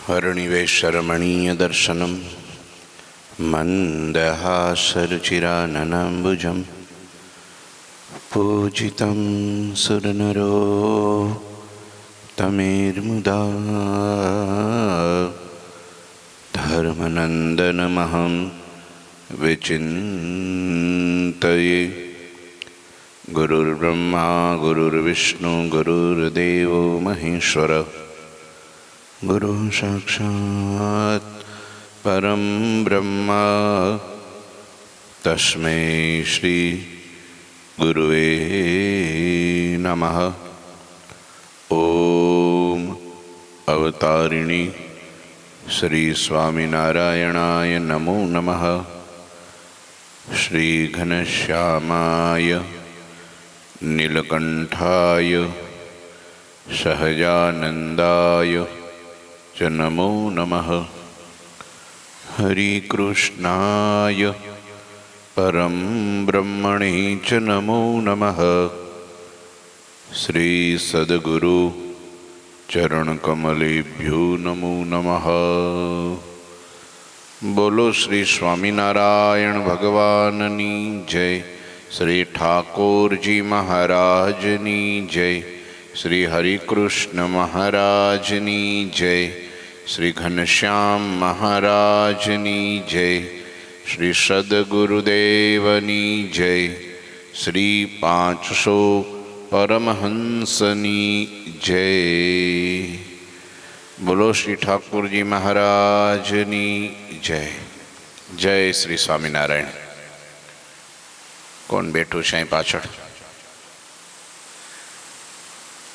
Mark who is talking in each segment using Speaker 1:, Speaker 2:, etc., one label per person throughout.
Speaker 1: हरिणिवेशरमणीयदर्शनं मन्दहासरुचिराननाम्बुजं पूजितं सुरनरोत्तमेर्मुदा धर्मनन्दनमहं विचिन्तये। गुरुर्ब्रह्मा गुरुर्विष्णु गुरुर्देवो महेश्वर गुरुः साक्षात् परं ब्रह्म तस्मै श्री गुरुवे नमः। ओम अवतारिणी श्री स्वामिनारायणाय नमो नमः। श्री घनश्यामाय नीलकंठाय सहजानंदाय च नमो नमः। हरिकृष्णाय परं ब्रह्मणे च नमो नमः। श्री सद्गुरु चरणकमलेभ्यो नमो नमः। बोलो श्री स्वामिनारायण भगवाननी जय। श्री ठाकुर जी महाराजनी जय। श्री हरिकृष्ण महाराजनी जय। श्री घनश्याम महाराजनी जय। श्री सद्गुरुदेवनी जय। श्री 500 परमहंसनी जय। बोलो श्री ठाकुर जी महाराजनी जय। जय श्री स्वामीनारायण। कौन बैठू है पाछड़?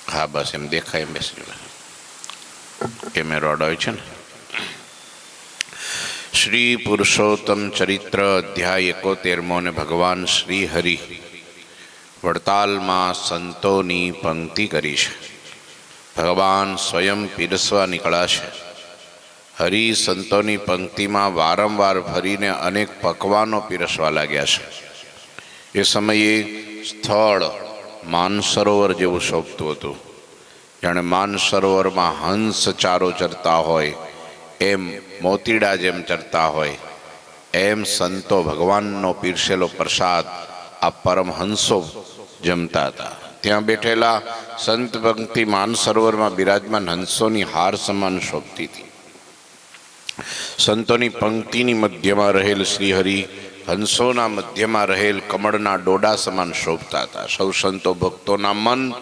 Speaker 1: हाँ बस एम देखाय एम बेसी कैमेरो अडावे छे ने। श्री पुरुषोत्तम चरित्र अध्याय 71 ने भगवान श्री हरि वड़ताल में संतोनी पंक्ति करी छे। भगवान स्वयं पीरसवा निकळा छे। हरि संतोनी पंक्ति में वारंवार फरीने अनेक पकवानों पीरसवा लाग्या छे। ए समये स्थल मानसरोवर जेवुं शोभतुं हतुं। जाणे मानसरोवर में हंस चारो चरता होय एम मोतीड़ा जेम चरता होय एम संतो भगवाननो पीरसेलो प्रसाद आ परमहंसो जमता था। त्यां बैठेला संत पंक्ति मानसरोवर में बिराजमान हंसोनी हार समान शोभती थी। संतोनी पंक्तिनी मध्य में रहेल श्रीहरि हंसोना मध्य में रहेल कमळना डोडा समान शोभता था। सौ संतो भक्तोना मन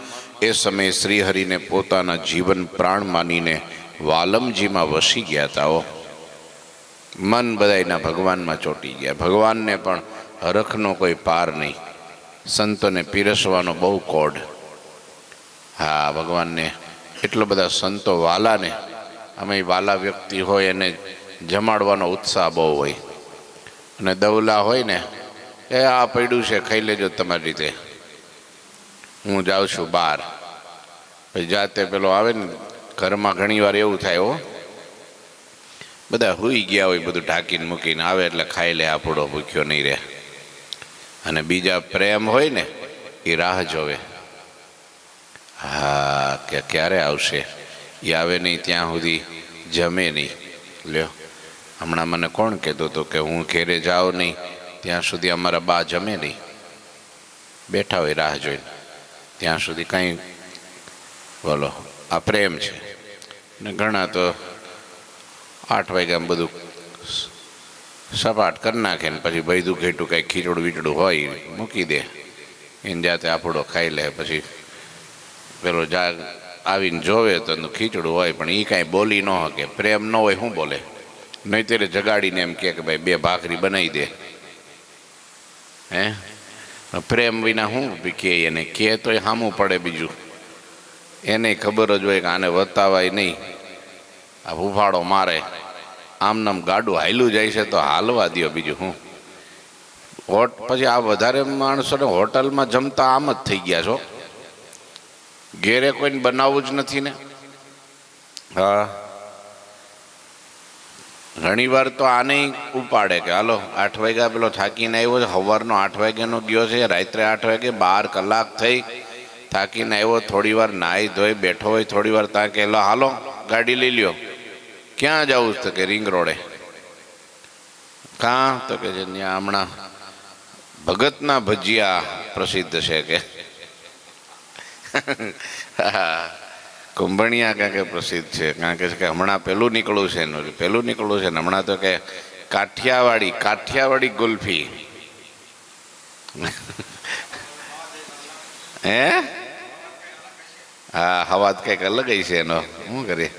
Speaker 1: ए समय श्रीहरि ने पोताना जीवन प्राण मानीने वालमजी में वसी गया था। मन बधाईना भगवान में चोटी गया। भगवान ने पण हरखनो कोई पार नहीं। संतो ने पीरसवानो बहु कोड। हाँ भगवान ने एटलो बधा संतो वाला ने अमे वाला व्यक्ति होय एने जमाड़वानो उत्साह बहु होय अने दवला होय ने ए आ पड्युं छे खाई लेजो तमारी रीते हूँ जाऊँ छूँ बार जाते पेलो आवे ने घर में घणी वार एवुं थाय हो बधा हुई गया होय बधुं ढाकीने मूकीने आवे एटले खाई ले आपड़ो भूख्यो नहीं रहे अने बीजा प्रेम होय ने ए राह जोवे। हाँ के क्यारे आवशे ए आवे नहीं त्यां सुधी जमे नहीं। ल्यो हमणां मने कोण कहेतो तो कि हूँ घेरे जाओ नहीं त्यां सुधी अमारा बा जमे नहीं। बैठा होय राह जोईने त्यां सुधी कई बोलो आ प्रेम छे ने घणा तो 8 वाग्या बधुं सपाट कर नाखे ने पछी भईदुं घेटुं कई खीचड़ું વીચડું होय मूकी दे एने जाते आपड़ो खाई ले। पछी पेलो जा आवीने जोवे तो खीचड़ું होय पण ई कांई बोली न सके। प्रेम न होय शुं बोले? नहीं तेरे जगाड़ीने एम कहे कि भाई 2 भाखरी बनाई दे। हैं प्रेम विना हूँ के एने कहे तो हामू पड़े। बीजू एने खबर ज होय कि आने वतावाय नहीं आ हुफाड़ो मारे आम नाम गाडू हायलू जाय छे तो हालवा दियो। बीजू हूँ पछी आ वधारे माणसोने होटल में जमता आम ज थई गया छो। घेरे कोईने बनाववुं ज नथी ने। हाँ घणी वार तो आने उपाड़े के हालो 8 वाग्या पेलो थाकीने आव्यो छे। सवारनो 8 वाग्यानो गयो छे रात्रे 8 वागे 12 कलाक थई थाकीने आव्यो। थोड़ी वार नाई धोई बैठो होय थोड़ी वार ता के हालो गाड़ी लई ल्यो ક્યાં જવું? તો કે રિંગ રોડે. કાં? તો કે ત્યાં હમણાં ભગતના ભજીયા પ્રસિદ્ધ છે કે કુંભણિયા કાં કે પ્રસિદ્ધ છે, કારણ કે હમણાં પેલું નીકળ્યું છે ને પેલું નીકળ્યું છે ને હમણાં તો કે કાઠિયાવાડી ગુલ્ફી. હે? હા, હવાત કંઈક અલગ છે એનો. શું કરીએ?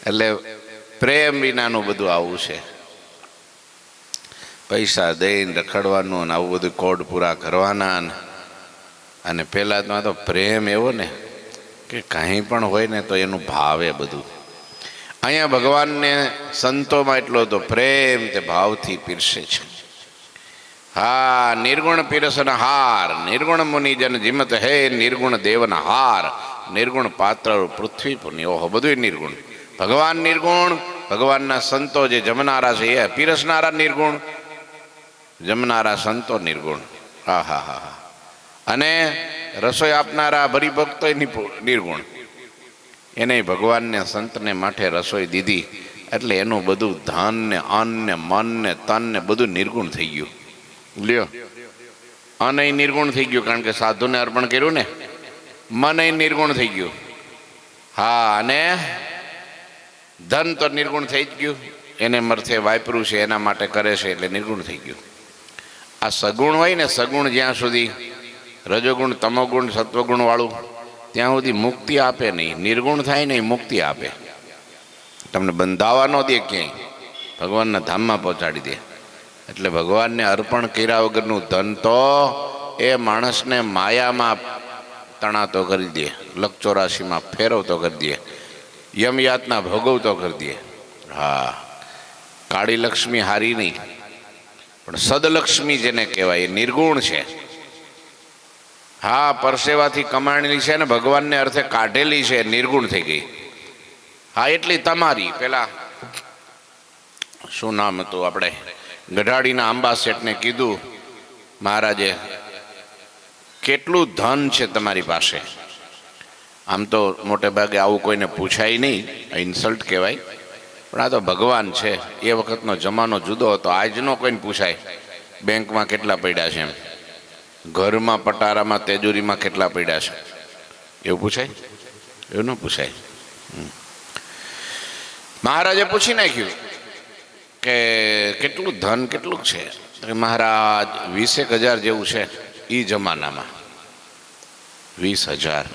Speaker 1: એટલે પ્રેમ વિનાનું બધું આવું છે. પૈસા દઈને રખડવાનું ને આવું બધું કોડ પૂરા કરવાના. અને પહેલાં તો પ્રેમ એવો ને કે કાંઈ પણ હોય ને તો એનું ભાવે બધું. અહીંયા ભગવાનને સંતોમાં એટલો તો પ્રેમ તે ભાવથી પીરસે છે. હા, નિર્ગુણ પીરસન હાર, નિર્ગુણ મુનિજન જીમત હે, નિર્ગુણ દેવન હાર, નિર્ગુણ પાત્ર પૃથ્વી પુની. ઓહો, બધું નિર્ગુણ. ભગવાન નિર્ગુણ, ભગવાનના સંતો જે જમનારા છે એ પીરસનારા નિર્ગુણ, જમનારા સંતો નિર્ગુણ. હા હા હા હા. અને રસોઈ આપનારા ભરીભક્તો નિર્ગુણ. એને ભગવાનને સંતને માટે રસોઈ દીધી એટલે એનું બધું ધન ને અન્ન ને મન ને તન ને બધું નિર્ગુણ થઈ ગયું. લ્યો, અન એ નિર્ગુણ થઈ ગયું કારણ કે સાધુને અર્પણ કર્યું ને. મન એ નિર્ગુણ થઈ ગયું. હા, અને ધન તો નિર્ગુણ થઈ જ ગયું, એને મરથે વાપર્યું છે એના માટે કરે છે એટલે નિર્ગુણ થઈ ગયું. આ સગુણ હોય ને, સગુણ જ્યાં સુધી રજોગુણ તમોગુણ સત્વગુણ વાળું ત્યાં સુધી મુક્તિ આપે નહીં. નિર્ગુણ થાય નહીં, મુક્તિ આપે. તમને બંધાવા ન દે ક્યાંય, ભગવાનના ધામમાં પહોંચાડી દે. એટલે ભગવાનને અર્પણ કર્યા વગરનું ધન તો એ માણસને માયામાં તણાતો કરી દે, લક 84માં ફેરવતો કરી દે, યમયાતના ભોગવતો કરી દે. હા, કાળી લક્ષ્મી હારી નહીં, પણ સદલક્ષ્મી જેને કહેવાય એ નિર્ગુણ છે. હા, પરસેવાથી કમાણેલી છે ને ભગવાનને અર્થે કાઢેલી છે, નિર્ગુણ થઈ ગઈ. હા, એટલી તમારી. પેલા શું નામ હતું આપણે ગઢાડીના આંબા શેઠને કીધું, મહારાજે કેટલું ધન છે તમારી પાસે? આમ તો મોટે ભાગે આવું કોઈને પૂછાય નહીં, ઇન્સલ્ટ કહેવાય, પણ આ તો ભગવાન છે. એ વખતનો જમાનો જુદો હતો, આજનો કોઈને પૂછાય બેંકમાં કેટલા પડ્યા છે, એમ ઘરમાં પટારામાં તેજોરીમાં કેટલા પડ્યા છે, એવું પૂછાય? એવું ન પૂછાય. મહારાજે પૂછી નાખ્યું કે કેટલું ધન કેટલું છે? મહારાજ 20,000 જેવું છે એ જમાનામાં. 20,000.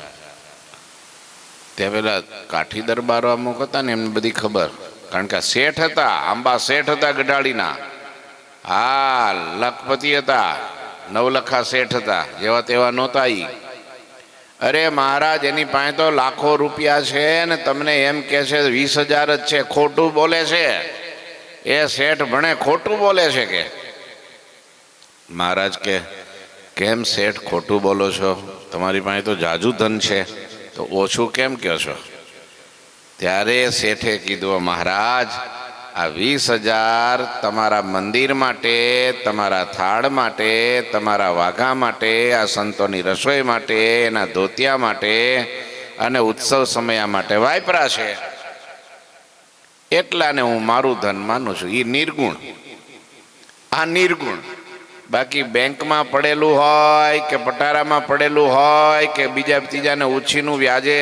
Speaker 1: ત્યાં પેલા કાઠી દરબારો અમુક હતા ને એમને બધી ખબર, કારણ કે શેઠ હતા, આંબા શેઠ હતા ગઢાડીના. હા, લખપતિ હતા, નવલખા શેઠ હતા, જેવા તેવા નહોતા ઈ. અરે મહારાજ, એની પાસે તો લાખો રૂપિયા છે ને તમને એમ કે છે 20,000 જ છે. ખોટું બોલે છે એ શેઠ, ભણે ખોટું બોલે છે કે. મહારાજ કે કેમ શેઠ ખોટું બોલો છો? તમારી પાસે તો જાજુ ધન છે, તો ઓછું કેમ કહો છો? ત્યારે શેઠે કીધું, મહારાજ આ 20,000 તમારા મંદિર માટે, તમારા થાળ માટે, તમારા વાઘા માટે, આ સંતોની રસોઈ માટે, એના ધોતિયા માટે અને ઉત્સવ સમયા માટે વાપરા છે. એટલાને હું મારું ધન માનું છું. એ નિર્ગુણ. આ નિર્ગુણ. બાકી બેંકમાં પડેલું હોય કે પટારામાં પડેલું હોય કે બીજા ત્રીજાને ઉછીનું વ્યાજે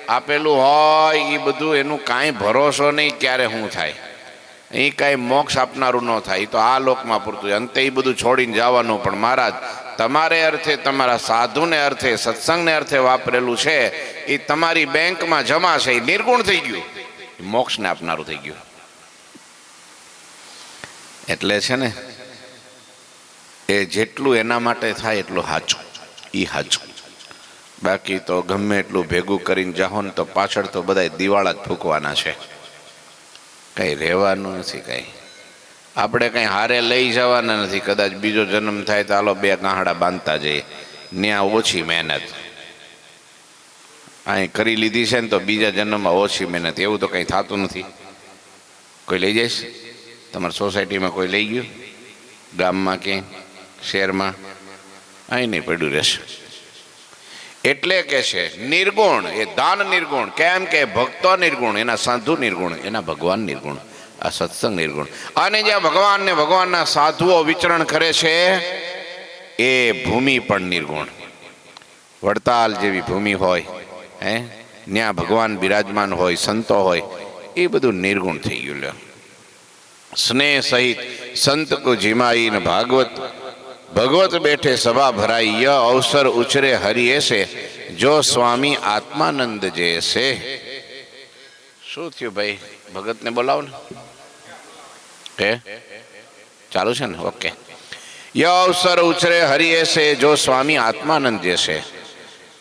Speaker 1: આપેલું હોય, એ બધું એનું કાંઈ ભરોસો નહીં ક્યારે શું થાય. એ કાંઈ મોક્ષ આપનારું ન થાય. એ તો આ લોકમાં પૂરતું. અંતે એ બધું છોડીને જવાનું. પણ મહારાજ, તમારે અર્થે, તમારા સાધુને અર્થે, સત્સંગને અર્થે વાપરેલું છે એ તમારી બેંકમાં જમા છે. એ નિર્ગુણ થઈ ગયું, મોક્ષને આપનારું થઈ ગયું. એટલે છે ને, એ જેટલું એના માટે થાય એટલું સાચું, એ સાચું. બાકી તો ગમે એટલું ભેગું કરીને જાઓ ને તો પાછળ તો બધા દિવાળા જ ફૂંકવાના છે, કંઈ રહેવાનું નથી. કંઈ આપણે કંઈ હારે લઈ જવાના નથી. કદાચ બીજો જન્મ થાય તો હાલો 2 ગાંહડા બાંધતા જઈએ, ત્યાં ઓછી મહેનત. અહીં કરી લીધી છે ને તો બીજા જન્મમાં ઓછી મહેનત. એવું તો કંઈ થતું નથી. કોઈ લઈ જઈશ? તમારી સોસાયટીમાં કોઈ લઈ ગયું? ગામમાં ક્યાંય, શહેરમાં? અહીં નહીં, પડ્યું રહેશે. એટલે કે છે નિર્ગુણ, એ દાન નિર્ગુણ. કેમ કે ભક્તો નિર્ગુણ, એના સાધુ નિર્ગુણ, એના ભગવાન નિર્ગુણ, આ સત્સંગ નિર્ગુણ. અને જ્યાં ભગવાન ને ભગવાનના સાધુઓ વિચરણ કરે છે એ ભૂમિ પણ નિર્ગુણ. વડતાલ જેવી ભૂમિ હોય, ત્યાં ભગવાન બિરાજમાન હોય, સંતો હોય, એ બધું નિર્ગુણ થઈ ગયું. લ્યો, સ્નેહ સહિત સંત કો જીમાઈ ને ભાગવત ભગવત બેઠે સભા ભરાઈ, ય અવસર ઉછરે હરિ એસે, જો સ્વામી આત્માનંદ જૈસે. શું થયું ભાઈ? ભગતને બોલાવો ને. ચાલુ છે ને? ઓકે. ય અવસર ઉછરે હરિ એસે, જો સ્વામી આત્માનંદ જૈસે.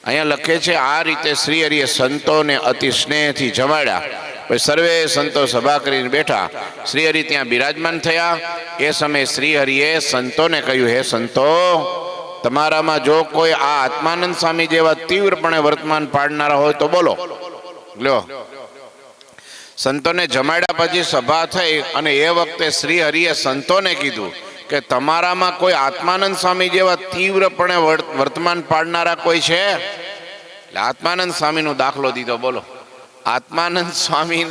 Speaker 1: અહીંયા લખે છે આ રીતે શ્રી હરિએ સંતોને અતિ સ્નેહથી જમાડ્યા. પછી સર્વે સંતો સભા કરીને બેઠા. શ્રી હરિ ત્યાં બિરાજમાન થયા. એ સમયે શ્રી હરિએ સંતોને કહ્યું, હે સંતો, તમારામાં જો કોઈ આ આત્માનંદ સ્વામી જેવા તીવ્રપણે વર્તમાન પાડનારા હોય તો બોલો. લ્યો, સંતોને જમાડ્યા પછી સભા થઈ અને એ વખતે શ્રી હરિએ સંતોને કીધું કે તમારામાં કોઈ આત્માનંદ સ્વામી જેવા તીવ્રપણે વર્તમાન પાડનારા કોઈ છે? એટલે આત્માનંદ સ્વામીનો દાખલો દીધો. બોલો, આત્માનંદ સ્વામી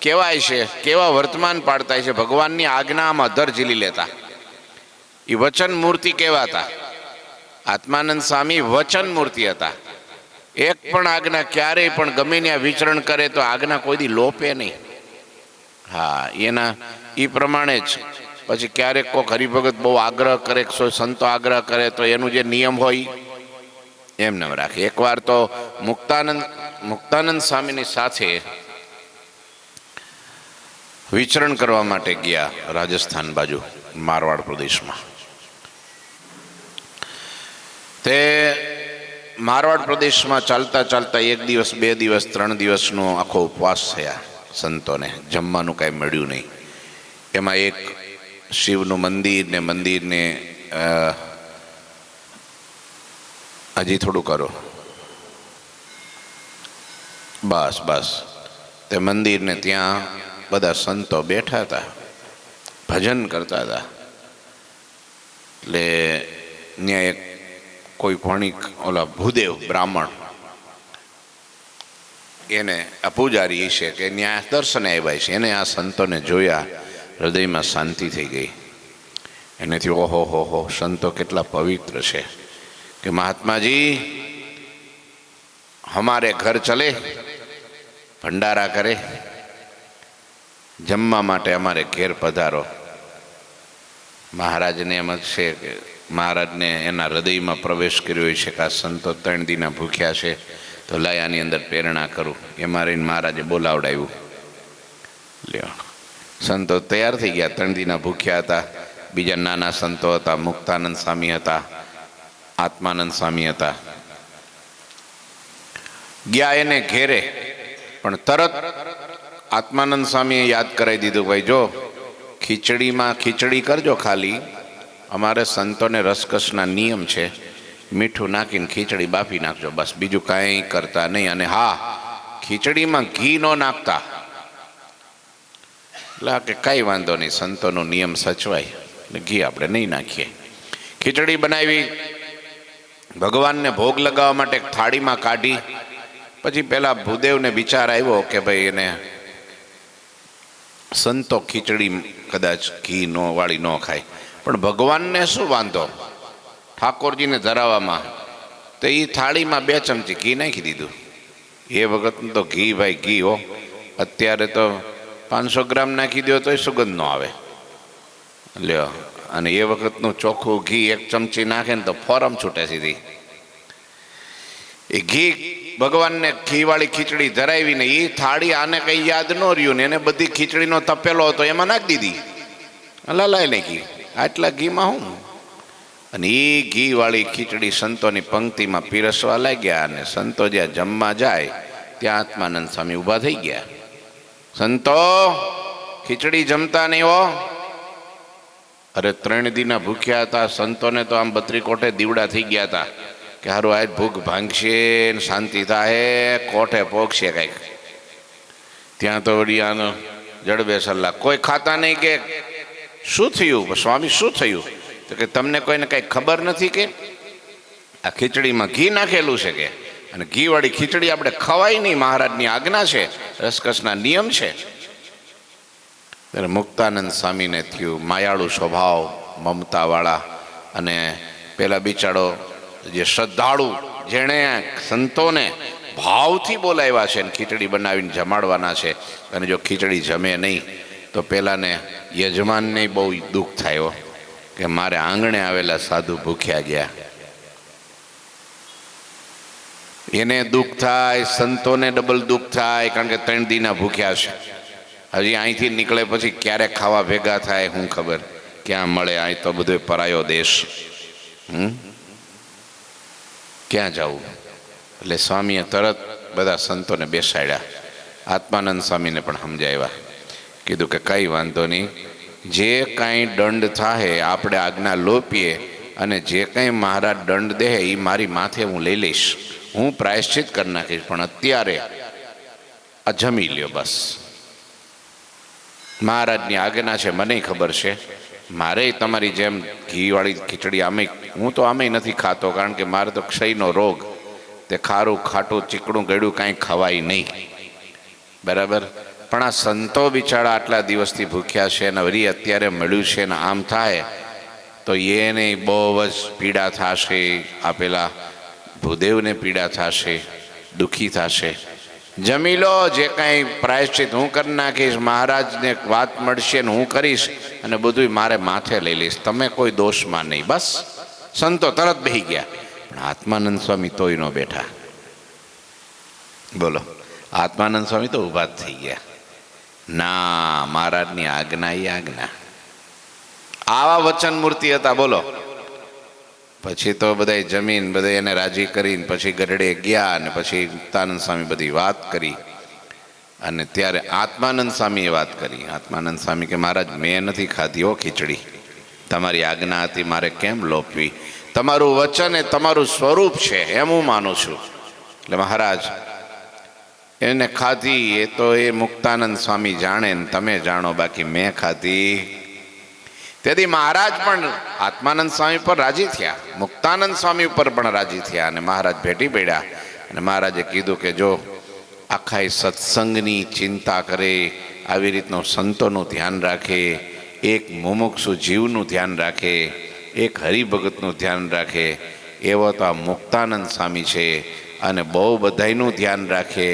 Speaker 1: કેવાય છે, કેવા વર્તમાન પાડતા છે? ભગવાનની આજ્ઞા આમ અધર ઝીલી લેતા. એ વચન મૂર્તિ કહેવાતા. આત્માનંદ સ્વામી વચન મૂર્તિ હતા. એક પણ આજ્ઞા ક્યારેય પણ ગમે ત્યાં વિચરણ કરે તો આજ્ઞા કોઈ દી લોપે નહીં. હા, એના એ પ્રમાણે જ. પછી ક્યારેક કોઈ હરિભગત બહુ આગ્રહ કરે, સંતો આગ્રહ કરે તો એનું જે નિયમ હોય એમને રાખે. એકવાર તો મુક્તાનંદ સ્વામીની સાથે વિચરણ કરવા માટે ગયા રાજસ્થાન બાજુ, મારવાડ પ્રદેશમાં. તે મારવાડ પ્રદેશમાં ચાલતા ચાલતા 1 દિવસ, 2 દિવસ, 3 દિવસનો આખો ઉપવાસ થયા. સંતોને જમવાનું કાંઈ મળ્યું નહીં. એમાં એક શિવનું મંદિરને હજી થોડું કરો, બસ તે મંદિરને ત્યાં બધા સંતો બેઠા હતા, ભજન કરતા હતા. એટલે ત્યાં એક કોઈ ભણિક ઓલા ભૂદેવ બ્રાહ્મણ, એને આ પૂજારી છે કે ત્યાં દર્શને આવ્યા છે, એને આ સંતોને જોયા, હૃદયમાં શાંતિ થઈ ગઈ. એનેથી ઓહો હો, સંતો કેટલા પવિત્ર છે કે મહાત્માજી હમારે ઘર ચલે, ભંડારા કરે, જમવા માટે અમારે ઘેર પધારો. મહારાજને એમ જ છે કે મહારાજને એના હૃદયમાં પ્રવેશ કર્યો છે કે આ સંતો 3 દીના ભૂખ્યા છે, તો લાયાની અંદર પ્રેરણા કરું. એમાં રહીને મહારાજે બોલાવડાવ્યું. લ્યો, સંતો તૈયાર થઈ ગયા. 3 દીના ભૂખ્યા હતા. બીજા નાના સંતો હતા, મુક્તાનંદ સ્વામી હતા, આત્માનંદ સ્વામી હતા. ગયા એને ઘેરે, પણ તરત આત્માનંદ સ્વામીએ યાદ કરાવી દીધું, ભાઈ જો ખીચડી કરજો, ખાલી અમારે સંતોને રસકસના નિયમ છે, મીઠું નાખીને ખીચડી બાફી નાખજો, બસ, બીજું કાંઈ કરતા નહીં. અને હા, ખીચડીમાં ઘી ન નાખતા. એટલે કે કાંઈ વાંધો નહીં, સંતોનો નિયમ સચવાય, એટલે ઘી આપણે નહીં નાખીએ. ખીચડી બનાવી, ભગવાનને ભોગ લગાવવા માટે થાળીમાં કાઢી. પછી પેલા ભૂદેવને વિચાર આવ્યો કે ભાઈ એને સંતો ખીચડી કદાચ ઘી વાળી ન ખાય, પણ ભગવાનને શું વાંધો ઠાકોરજીને ધરાવવામાં? તો એ થાળીમાં 2 ચમચી ઘી નાખી દીધું. એ વખતનું તો ઘી, ભાઈ ઘી હો, અત્યારે તો 500 ગ્રામ નાખી દો તોય સુગંધ ન આવે. લ્યો, અને એ વખતનું ચોખ્ખું ઘી 1 ચમચી નાખે ને તો ફોરમ છૂટે સીધી. એ ઘી ભગવાનને ઘીવાળી ખીચડી ધરાવીને એ થાળી આને કંઈ યાદ ન રહ્યું ને એને બધી ખીચડીનો તપેલો હતો એમાં નાખી દીધી, લલાઈ નાખી. આટલા ઘીમાં હું? અને એ ઘીવાળી ખીચડી સંતોની પંક્તિમાં પીરસવા લાગ્યા. અને સંતો જ્યાં જમવા જાય ત્યાં આત્માનંદ સ્વામી ઊભા થઈ ગયા. સંતો, ખીચડી જમતા નહીં હો. અરે 3 દીના ભૂખ્યા હતા. સંતોને તો આમ 32 કોઠે દીવડા થઈ ગયા હતા કે હારું આજ ભૂખ ભાંગશે ને શાંતિ થાય, કોઠે પોગશે કંઈક. ત્યાં તો વળી આનો જડબે સલ્લા, કોઈ ખાતા નહીં. કે શું થયું સ્વામી, શું થયું? તો કે તમને કોઈને કંઈ ખબર નથી કે આ ખીચડીમાં ઘી નાખેલું છે કે, અને ઘીવાળી ખીચડી આપણે ખવાય નહીં, મહારાજની આજ્ઞા છે, રસકસના નિયમ છે. ત્યારે મુક્તાનંદ સ્વામીને થયું માયાળુ સ્વભાવ, મમતાવાળા, અને પેલા બિચારો જે શ્રદ્ધાળુ જેણે સંતોને ભાવથી બોલાવ્યા છે ને ખીચડી બનાવીને જમાડવાના છે, અને જો ખીચડી જમે નહીં તો પેલાને યજમાનને બહુ દુઃખ થાય કે મારે આંગણે આવેલા સાધુ ભૂખ્યા ગયા. એને દુઃખ થાય, સંતોને ડબલ દુઃખ થાય, કારણ કે 3 દીના ભૂખ્યા છે. હજી અહીંથી નીકળે પછી ક્યારે ખાવા ભેગા થાય શું ખબર, ક્યાં મળે? અહીં તો બધો પરાયો દેશ, ક્યાં જવું? એટલે સ્વામીએ તરત બધા સંતોને બેસાડ્યા, આત્માનંદ સ્વામીને પણ સમજાવ્યા, કીધું કે કંઈ વાંધો નહીં, જે કાંઈ દંડ થાય આપણે આજ્ઞા લોપીએ, અને જે કંઈ મહારાજ દંડ દે એ મારી માથે હું લઈ લઈશ, હું પ્રાયશ્ચિત કરી નાખીશ, પણ અત્યારે આ જમી લ્યો બસ. મહારાજની આજ્ઞા છે, મને ખબર છે, મારે તમારી જેમ ઘીવાળી ખીચડી આમે હું તો આમે નથી ખાતો, કારણ કે મારે તો ક્ષયનો રોગ, તે ખારું ખાટું ચીકણું ગળ્યું કાંઈ ખવાય નહીં, બરાબર. પણ આ સંતો બિચારા આટલા દિવસથી ભૂખ્યા છે ને વળી અત્યારે મળ્યું છે ને આમ થાય તો એને બહુ જ પીડા થશે, આપેલા ભૂદેવને પીડા થશે, દુઃખી થશે. જમી લો, જે કાંઈ પ્રાયશ્ચિત હું કરી નાખીશ, મહારાજને વાત મળશે ને હું કરીશ, અને બધું મારે માથે લઈ લઈશ, તમે કોઈ દોષમાં નહીં. બસ સંતો તરત બેસી ગયા, પણ આત્માનંદ સ્વામી તોય ન બેઠા. બોલો, આત્માનંદ સ્વામી તો ઊભા જ થઈ ગયા. ના, મહારાજની આજ્ઞા એ આજ્ઞા. આવા વચન મૂર્તિ હતા. બોલો, પછી તો બધા જમીન બધા એને રાજી કરીને પછી ગઢડે ગયા, અને પછી મુક્તાનંદ સ્વામી બધી વાત કરી, અને ત્યારે આત્માનંદ સ્વામીએ વાત કરી. આત્માનંદ સ્વામી કે મહારાજ મેં નથી ખાધી હો ખીચડી, તમારી આજ્ઞા હતી મારે કેમ લોપવી, તમારું વચન એ તમારું સ્વરૂપ છે એમ હું માનું છું. એટલે મહારાજ એને ખાધી એ તો એ મુક્તાનંદ સ્વામી જાણે ને તમે જાણો, બાકી મેં ખાધી. તેથી મહારાજ પણ આત્માનંદ સ્વામી પર રાજી થયા, મુક્તાનંદ સ્વામી ઉપર પણ રાજી થયા, અને મહારાજ ભેટી પડ્યા. અને મહારાજે કીધું કે જો આખા સત્સંગની ચિંતા કરે, આવી રીતનું સંતોનું ધ્યાન રાખે, એક મુમુક્ષુ જીવનું ધ્યાન રાખે, એક હરિભગતનું ધ્યાન રાખે, એવો તો આ મુક્તાનંદ સ્વામી છે. અને બહુ બધાયનું ધ્યાન રાખે,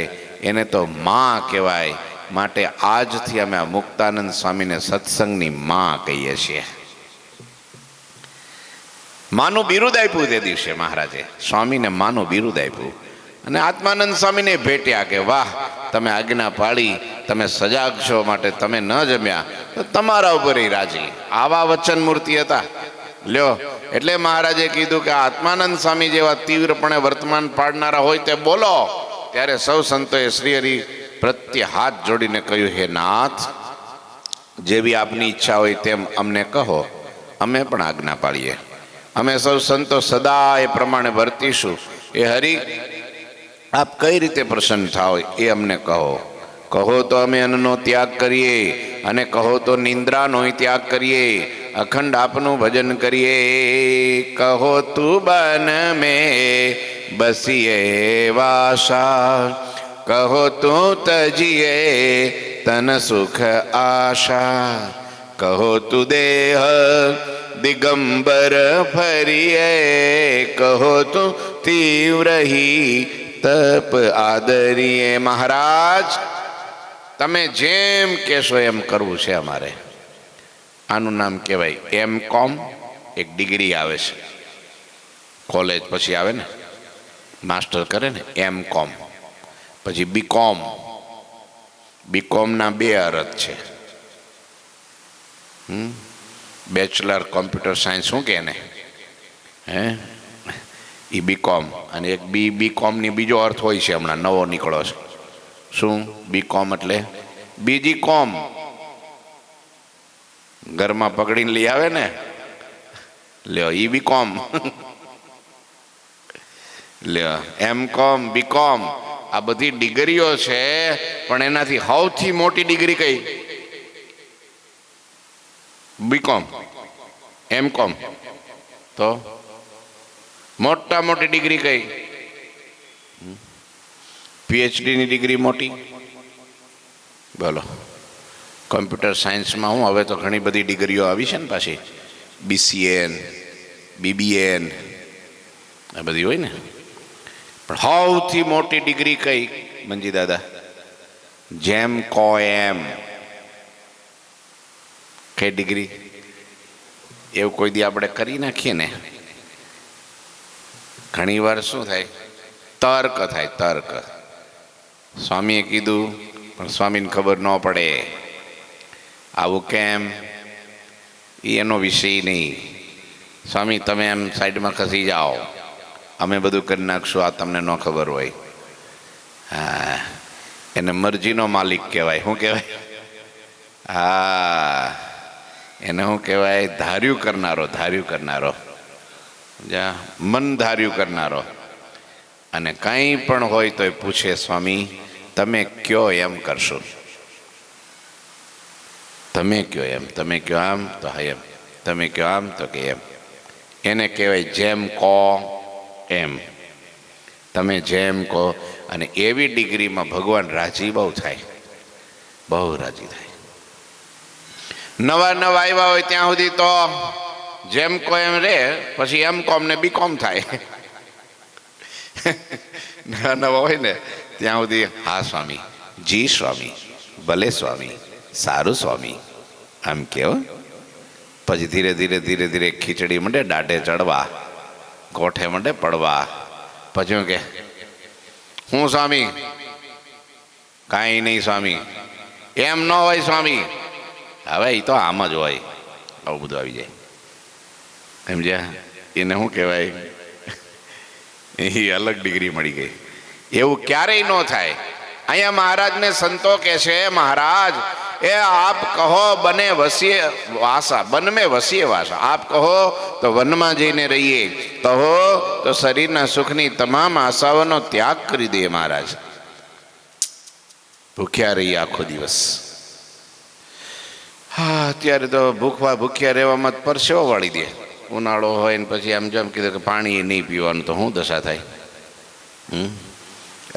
Speaker 1: એને તો માં કહેવાય. માટે આજથી અમે આ મુક્તાનંદ સ્વામીને સત્સંગની માં કહીએ છીએ. માનું બિરુદ આપ્યું તે દિવસે મહારાજે, સ્વામીને માનું બિરુદ આપ્યું. અને આત્માનંદ સ્વામીને ભેટ્યા કે વાહ, તમે આજ્ઞા પાડી, તમે સજાગ છો, માટે તમે ન જમ્યા તો તમારા ઉપર રાજી. આવા વચન મૂર્તિ હતા. લ્યો, એટલે મહારાજે કીધું કે આત્માનંદ સ્વામી જેવા તીવ્રપણે વર્તમાન પાડનારા હોય તે બોલો. ત્યારે સૌ સંતોએ શ્રી હરિ પ્રત્યે હાથ જોડીને કહ્યું, હે નાથ, જેવી આપની ઈચ્છા હોય તેમ અમને કહો, અમે પણ આજ્ઞા પાડીએ. અમે સૌ સંતો સદા એ પ્રમાણે વર્તીશું. એ હરિ આપ કઈ રીતે પ્રસન્ન થાઓ એ અમને કહો. કહો તો અમે અન્નનો ત્યાગ કરીએ, અને કહો તો નિંદ્રાનો ત્યાગ કરીએ, અખંડ આપનું ભજન કરીએ. કહો તું બન મેં બસીએ વાસા, કહો તું તજીએ તન સુખ આશા. કહો તું દેહ દિગંબર ફરીએ, કહો તું તીવ્ર હી તપ આદરીએ. મહારાજ તમે જેમ કહેશો એમ કરવું છે અમારે. આનું નામ કહેવાય M.Com. એક ડિગ્રી આવે છે, કોલેજ પછી આવે ને, માસ્ટર કરે ને, M.Com. પછી B.Com. B.Com.ના 2 અર્થ છે. બેચલર કોમ્પ્યુટર સાયન્સ શું કે ને, હે, એ B.Com. અને એક B.Com.ની બીજો અર્થ હોય છે, હમણાં નવો નીકળો છે. શું? B.Com. એટલે બીજી કોમ, ઘરમાં પકડીને લઈ આવે ને, લ્યો ઈ B.Com. લ્યો M.Com. B.Com. આ બધી ડિગ્રીઓ છે, પણ એનાથી સૌથી મોટી ડિગ્રી કઈ? B.Com. M.Com. તો મોટા મોટી ડિગ્રી કઈ? પીએચડીની ડિગ્રી મોટી? બોલો. કોમ્પ્યુટર સાયન્સમાં હું હવે તો ઘણી બધી ડિગ્રીઓ આવી છે ને પાછી, BCN, BBN આ બધી હોય ને. પણ સૌથી મોટી ડિગ્રી કઈ મંજી દાદા? જેમ કો એમ. કઈ ડિગ્રી? એવું કોઈ દી આપણે કરી નાખીએ ને, ઘણી વાર શું થાય? તર્ક થાય, તર્ક. સ્વામીએ કીધું પણ સ્વામીને ખબર ન પડે. આવું કેમ? એનો વિષય નહીં. સ્વામી તમે એમ સાઈડમાં ખસી જાઓ, અમે બધું કરી નાખશું, આ તમને ન ખબર હોય. હા, એને મરજીનો માલિક કહેવાય. શું કહેવાય? હા, એને શું કહેવાય? ધાર્યું કરનારો, ધાર્યું કરનારો, મન ધાર્યું કરનારો. અને કંઈ પણ હોય તો એ પૂછે, સ્વામી તમે કયો એમ કરશો? તમે કયો એમ, તમે કયો આમ તો હા એમ, તમે કયો આમ તો કે એમ. એને કહેવાય જેમ કહો એમ. તમે જેમ કહો. અને એવી ડિગ્રીમાં ભગવાન રાજી બહુ થાય, બહુ રાજી થાય. નવા નવા આવ્યા હોય ત્યાં સુધી તો જેમ કહો એમ રે, પછી એમ કોમ ને BCom થાય. નવા નવા હોય ને ત્યાં સુધી હા સ્વામી, જી સ્વામી, ભલે સ્વામી, સારું સ્વામી, આમ કેવો. પછી ધીરે ધીરે ધીરે ધીરે ખીચડી મંડે દાઢે ચડવા, કોઠે મંડે પડવા. પછી હું કે હું સ્વામી? કાંઈ નહીં સ્વામી. એમ ન હોય સ્વામી. હવે એ તો આમ જ હોય. આવું બધું આવી જાય. સમજ્યા? એને શું કહેવાય? એ અલગ ડિગ્રી મળી ગઈ. એવું ક્યારેય ન થાય. અહીંયા મહારાજને સંતો કહે છે, મહારાજ એ આપ કહો બને વસીએ વાસા, બન મેં વસીએ વાસા. આપ કહો તો વનમાં જઈને રહીએ, કહો તો શરીરના સુખની તમામ આશાઓનો ત્યાગ કરી દઈએ. મહારાજ ભૂખ્યા રહીએ આખો દિવસ. હા, અત્યારે તો ભૂખ્યા રહેવામાં જ પરસેવો વાળી દે. ઉનાળો હોય ને પછી આમ જેમ કીધું કે પાણી નહીં પીવાનું, તો શું દશા થાય?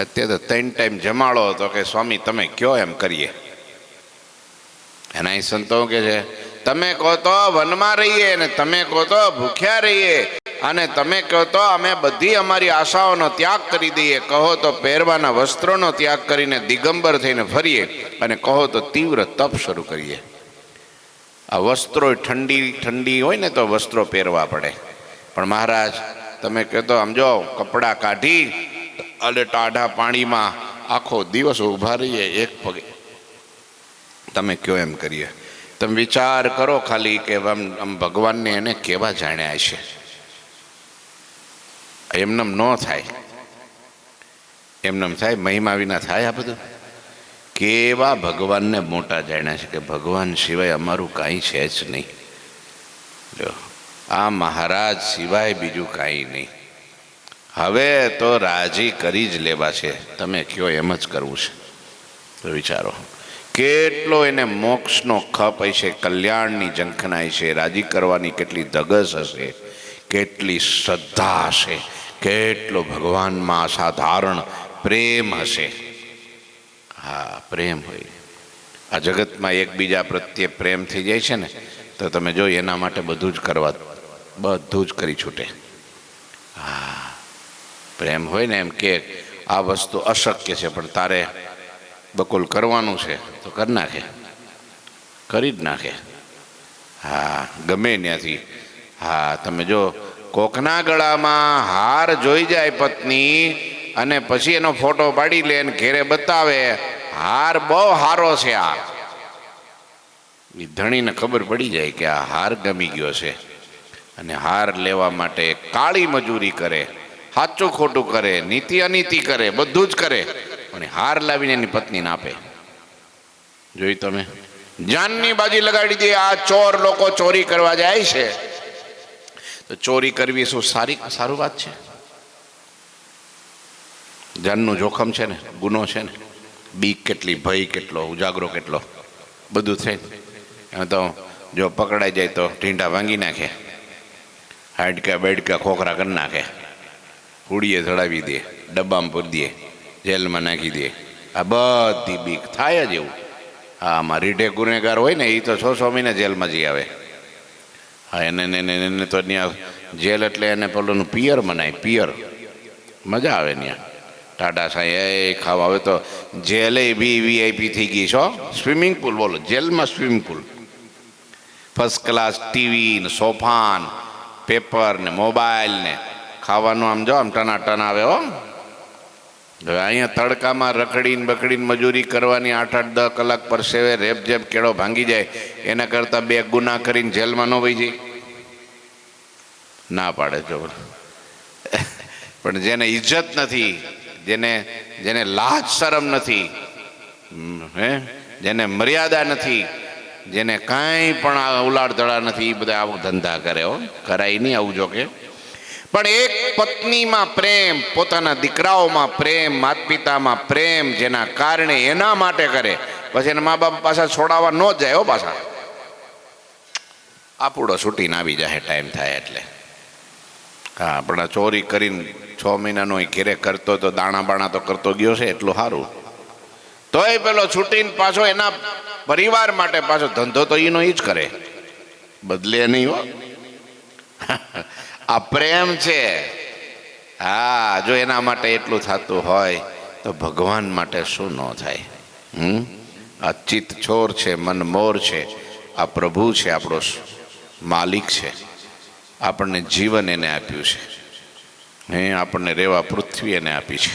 Speaker 1: અત્યારે તો 3 ટાઈમ જમાડો તો કે સ્વામી તમે કયો એમ કરીએ. એના સંતો કે છે તમે કહો તો વનમાં રહીએ, અને તમે કહો તો ભૂખ્યા રહીએ, અને તમે કહો તો અમે બધી અમારી આશાઓનો ત્યાગ કરી દઈએ. કહો તો પહેરવાના વસ્ત્રોનો ત્યાગ કરીને દિગંબર થઈને ફરીએ, અને કહો તો તીવ્ર તપ શરૂ કરીએ. આ વસ્ત્રો ઠંડી હોય ને તો વસ્ત્રો પહેરવા પડે. પણ મહારાજ તમે કહેતો આમ જો કપડાં કાઢી અને ટાઢા પાણીમાં આખો દિવસ ઊભા રહીએ એક પગે. તમે કયો એમ કરીએ. તમે વિચાર કરો ખાલી કે આમ ભગવાનને એને કેવા જાણ્યા છે. એમનેમ ન થાય, એમનેમ થાય, મહિમા વિના થાય આ બધું. કેવા ભગવાનને મોટા જાણ્યા છે કે ભગવાન સિવાય અમારું કાંઈ છે જ નહીં. જો આ મહારાજ સિવાય બીજું કાંઈ નહીં. હવે તો રાજી કરી જ લેવા છે. તમે કયો એમ જ કરવું છે. તો વિચારો કેટલો એને મોક્ષનો ખપ હશે, કલ્યાણની ઝંખના હશે, રાજી કરવાની કેટલી ધગસ હશે, કેટલી શ્રદ્ધા હશે, કેટલો ભગવાનમાં અસાધારણ પ્રેમ હશે. હા, પ્રેમ હોય. આ જગતમાં એકબીજા પ્રત્યે પ્રેમ થઈ જાય છે ને, તો તમે જો એના માટે બધું જ કરી છૂટે. હા, પ્રેમ હોય ને એમ કે આ વસ્તુ અશક્ય છે પણ તારે બકુલ કરવાનું છે તો કરી નાખે, કરી જ નાખે. હા, ગમે ત્યાંથી. હા, તમે જો કોકના ગળામાં હાર જોઈ જાય પત્ની, અને પછી એનો ફોટો પાડી લે અને ઘેરે બતાવે હાર બહુ સારો છે. આ ધણીને ખબર પડી જાય કે આ હાર ગમી ગયો છે, અને હાર લેવા માટે કાળી મજૂરી કરે, સાચું ખોટું કરે, નીતિ અનીતિ કરે, બધું જ કરે, અને હાર લાવીને એની પત્નીને આપે. જોઈ તમે, જાનની બાજી લગાડી દે. આ ચોર લોકો ચોરી કરવા જાય છે તો ચોરી કરવી શું સારું વાત છે? જાનનું જોખમ છે ને, ગુનો છે ને, બીક કેટલી, ભય કેટલો, ઉજાગરો કેટલો, બધું થાય. એમાં તો જો પકડાઈ જાય તો ઢીંઢા ભાંગી નાખે, હાડકા બેડકા ખોખરા કરી નાખે. પૂડીએ ચડાવી દે, ડબ્બામાં પૂરી દે, જેલમાં નાખી દે. આ બધી બીક થાય જ એવું. હા, આમાં રીઢે ગુનેગાર હોય ને એ તો 6 મહિને જેલમાં જઈ આવે. હા, એને તો ત્યાં જેલ એટલે એને પેલું પિયર મનાય, પિયર મજા આવે ત્યાં. ટાટા સાંઈ એ ખાવા. હવે તો જેલે બી VIP થઈ ગઈ છો. સ્વિમિંગ પુલ, બોલો, જેલમાં swimming pool, first class TV ને સોફા ને પેપર ને મોબાઈલ ને ખાવાનું આમ જો આમ ટનાટન આવે હો. હવે અહીંયા તડકામાં રખડીને બકડીને મજૂરી કરવાની 8-8-10 કલાક પરસેવે રેપ જેપ કેળો ભાંગી જાય એના કરતાં 2 ગુના કરીને જેલમાં ન વહી જાય. ના પાડે જો. પણ જેને ઇજ્જત નથી, જેને લાજ શરમ નથી, જેને મર્યાદા નથી, જેને કાંઈ પણ ઉલાડ દળા નથી, એ બધા આવું ધંધા કરે હો. કરાય નહીં આવું. જો કે પણ એક પત્નીમાં પ્રેમ, પોતાના દીકરાઓમાં પ્રેમ, માતા પિતામાં પ્રેમ, જેના કારણે એના માટે કરે, પછી એના મા બાપ પાછા છોડાવવા ન જાય હો. પાછા આપડો છૂટીને આવી જાય ટાઈમ થાય એટલે. હા, પણ ચોરી કરીને 6 મહિનાનો ઘેરે કરતો તો દાણા બાણા તો કરતો ગયો છે એટલું સારું. તોય પેલો છૂટીને પાછો એના પરિવાર માટે પાછો ધંધો તો એનો એ જ કરે, બદલે નહીં હો. આ પ્રેમ છે. હા, જો એના માટે એટલું થતું હોય તો ભગવાન માટે શું ન થાય. આ ચિત્ત છોર છે, મન મોર છે, આ પ્રભુ છે, આપણો માલિક છે. આપણને જીવન એને આપ્યું છે, આપણને રહેવા પૃથ્વી એને આપી છે,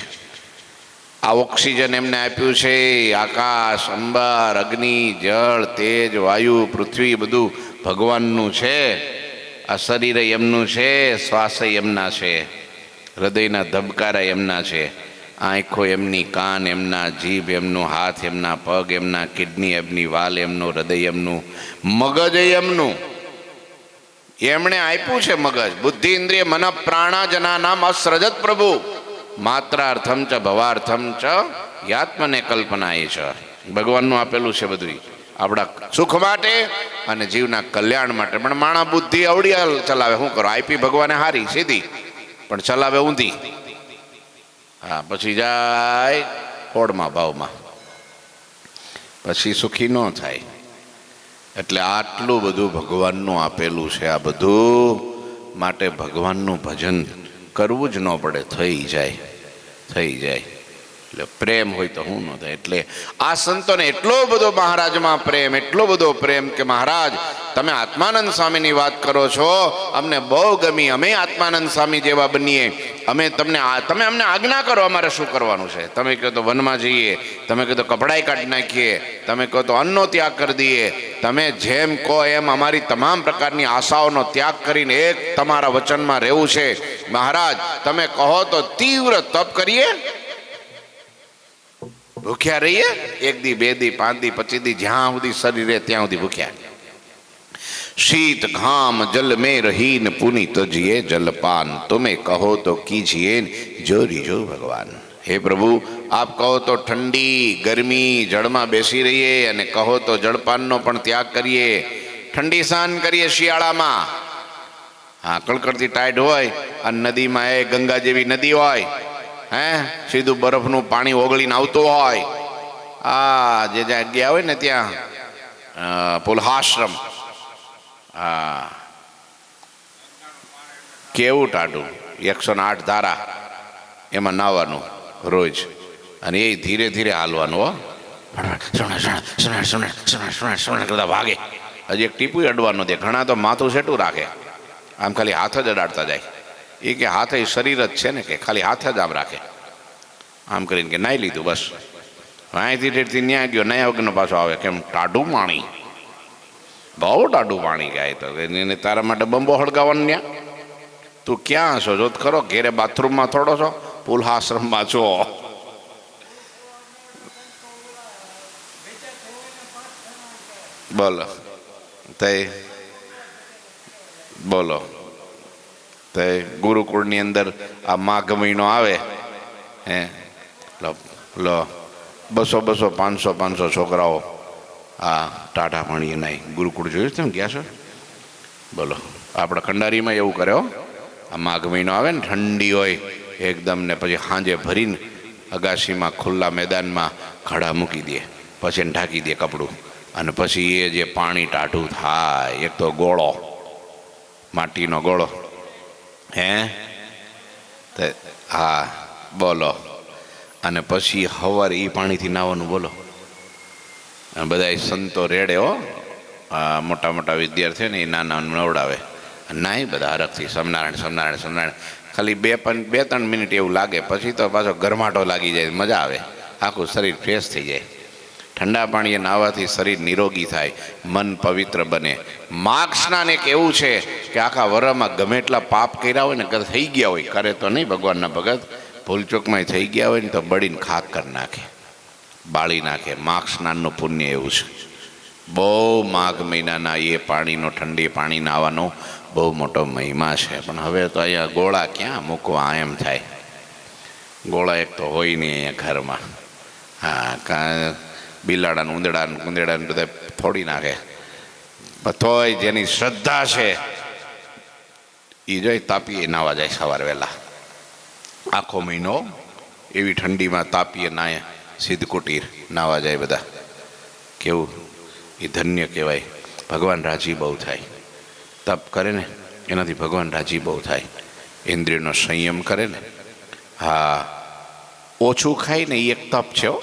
Speaker 1: આ ઓક્સિજન એમને આપ્યું છે. આકાશ, અંબર, અગ્નિ, જળ, તેજ, વાયુ, પૃથ્વી બધું ભગવાનનું છે. આ શરીર એમનું છે, શ્વાસ એમના છે, હૃદયના ધબકારા એમના છે, આંખો એમની, કાન એમના, જીભ એમનું, હાથ એમના, પગ એમના, કિડની એમની, વાલ એમનું, હૃદય એમનું, મગજ એમનું. એમણે આપ્યું છે મગજ. બુદ્ધિ ઇન્દ્રિય મન પ્રાણા જનાનામ અસૃજત પ્રભુ માત્રાર્થમ ચ ભવાર્થમ ચ યાત્મને કલ્પના. એ છે ભગવાનનું આપેલું છે બધું આપણા સુખ માટે અને જીવના કલ્યાણ માટે. પણ માણા બુદ્ધિ અવળી ચલાવે. શું કરો? આપી ભગવાને હારી સીધી, પણ ચલાવે ઊંધી. હા, પછી જાય હોડમાં ભાવમાં, પછી સુખી ન થાય. એટલે આટલું બધું ભગવાનનું આપેલું છે. આ બધું માટે ભગવાનનું ભજન કરવું જ ન પડે, થઈ જાય, થઈ જાય. એટલે પ્રેમ હોય તો શું ન થાય. એટલે આ સંતોને એટલો બધો મહારાજમાં પ્રેમ, એટલો બધો પ્રેમ કે મહારાજ તમે આત્માનંદ સ્વામીની વાત કરો છો, અમને બહુ ગમી, અમે આત્માનંદ સ્વામી જેવા બનીએ. અમે તમે અમને આજ્ઞા કરો, અમારે શું કરવાનું છે. તમે કહો તો વનમાં જઈએ, તમે કહો તો કપડાય કાઢી નાખીએ, તમે કહો તો અન્નનો ત્યાગ કરી દઈએ, તમે જેમ કહો એમ અમારી તમામ પ્રકારની આશાઓનો ત્યાગ કરીને એક તમારા વચનમાં રહેવું છે. મહારાજ તમે કહો તો તીવ્ર તપ કરીએ, ભૂખ્યા રહીએ, 1 દી 2 દી 5 દી 25 દી, જ્યાં સુધી શરીર રહે ત્યાં સુધી ભૂખ્યા. શીત ઘામ જલ में रहीन पुनीत जिए जलपान तुम्हें कहो तो कीजिए जोरी जो भगवान. હે પ્રભુ, આપ કહો તો ઠંડી ગરમી જળમાં બેસી રહીએ, અને કહો તો જળપાનનો પણ ત્યાગ કરીએ, ઠંડી સહન કરીએ શિયાળામાં. હા, કડકડતી ટાઈટ હોય અને નદીમાં એ ગંગા જેવી નદી હોય, સીધું બરફનું પાણી ઓગળીને આવતું હોય. આ જે જગ્યા હોય ને ત્યાં પુલહાશ્રમ, હા, કેવું ટાઢું, 108 ધારા એમાં નાવાનું રોજ, અને એ ધીરે ધીરે હાલવાનું. હો, કરતા ભાગે, હજી એક ટીપું અડવાનું દે. ઘણા તો માથું સેટું રાખે, આમ ખાલી હાથ જ અડાડતા જાય. એ કે હાથ એ શરીર જ છે ને, કે ખાલી હાથ જ આમ રાખે, આમ કરીને કે નાઈ લીધું બસ. અહીંથી ઠેરથી ન્યા ગયો, નયા વગરનો પાછો આવે. કેમ? ટાઢું પાણી, બહુ ટાઢું પાણી ગાય. તો એને તારા માટે બંબો હળગાવવાનું ન્યા. તું ક્યાં છો? જો ખરો ઘેરે બાથરૂમમાં થોડો છો, પુલહાશ્રમમાં છો. બોલો તે, બોલો તે ગુરુકુળની અંદર આ માઘ મહિનો આવે, લો 200 500 છોકરાઓ આ ટાઢા પાણીએ નાય. ગુરુકુળ જોયું તમે ગયા છો? બોલો, આપણા ખંડારીમાં એવું કરે હો. આ માઘ મહિનો આવે ને, ઠંડી હોય એકદમ. ને પછી સાંજે ભરીને અગાશીમાં ખુલ્લા મેદાનમાં ઘડા મૂકી દે, પછી એને ઢાંકી દે કપડું, અને પછી એ જે પાણી ટાઢું થાય, એક તો ગોળો, માટીનો ગોળો, હે હા બોલો, અને પછી સવારે એ પાણીથી નાહવાનું બોલો. અને બધા સંતો રેડે હો, મોટા મોટા વિદ્યાર્થીઓ ને એ નાના નવડાવે, નાય બધા હરખથી સ્વામિનારાયણ સ્વામિનારાયણ સ્વામિનારાયણ. ખાલી 2-3 મિનિટ એવું લાગે, પછી તો પાછો ગરમાટો લાગી જાય, મજા આવે, આખું શરીર ફ્રેશ થઈ જાય. ઠંડા પાણીએ નાહવાથી શરીર નિરોગી થાય, મન પવિત્ર બને. માઘ સ્નાન એક એવું છે કે આખા વરમાં ગમે એટલા પાપ કર્યા હોય ને, થઈ ગયા હોય, કરે તો નહીં ભગવાનના ભગત, ભૂલચૂકમાં થઈ ગયા હોય ને તો બળીને ખાક કરી નાખે, બાળી નાખે. માઘ સ્નાનનું પુણ્ય એવું છે. બહુ માઘ મહિનાના એ પાણીનો, ઠંડી પાણી નાહવાનો બહુ મોટો મહિમા છે. પણ હવે તો અહીંયા ગોળા ક્યાં મૂકવા એમ થાય. ગોળા એક તો હોય નહીં અહીંયા ઘરમાં. હા, કાં બિલાડાને ઉંદડાને બધા ફોડી નાખે. તોય જેની શ્રદ્ધા છે એ જોઈ તાપીએ નાવા જાય સવાર વહેલા. આખો મહિનો એવી ઠંડીમાં તાપીએ નાય, સિદ્ધકુટીર નાવા જાય બધા. કેવું એ ધન્ય કહેવાય. ભગવાન રાજી બહુ થાય. તપ કરે ને એનાથી ભગવાન રાજી બહુ થાય. ઇન્દ્રિયનો સંયમ કરે ને, હા, ઓછું ખાય ને એ એક તપ છે હો.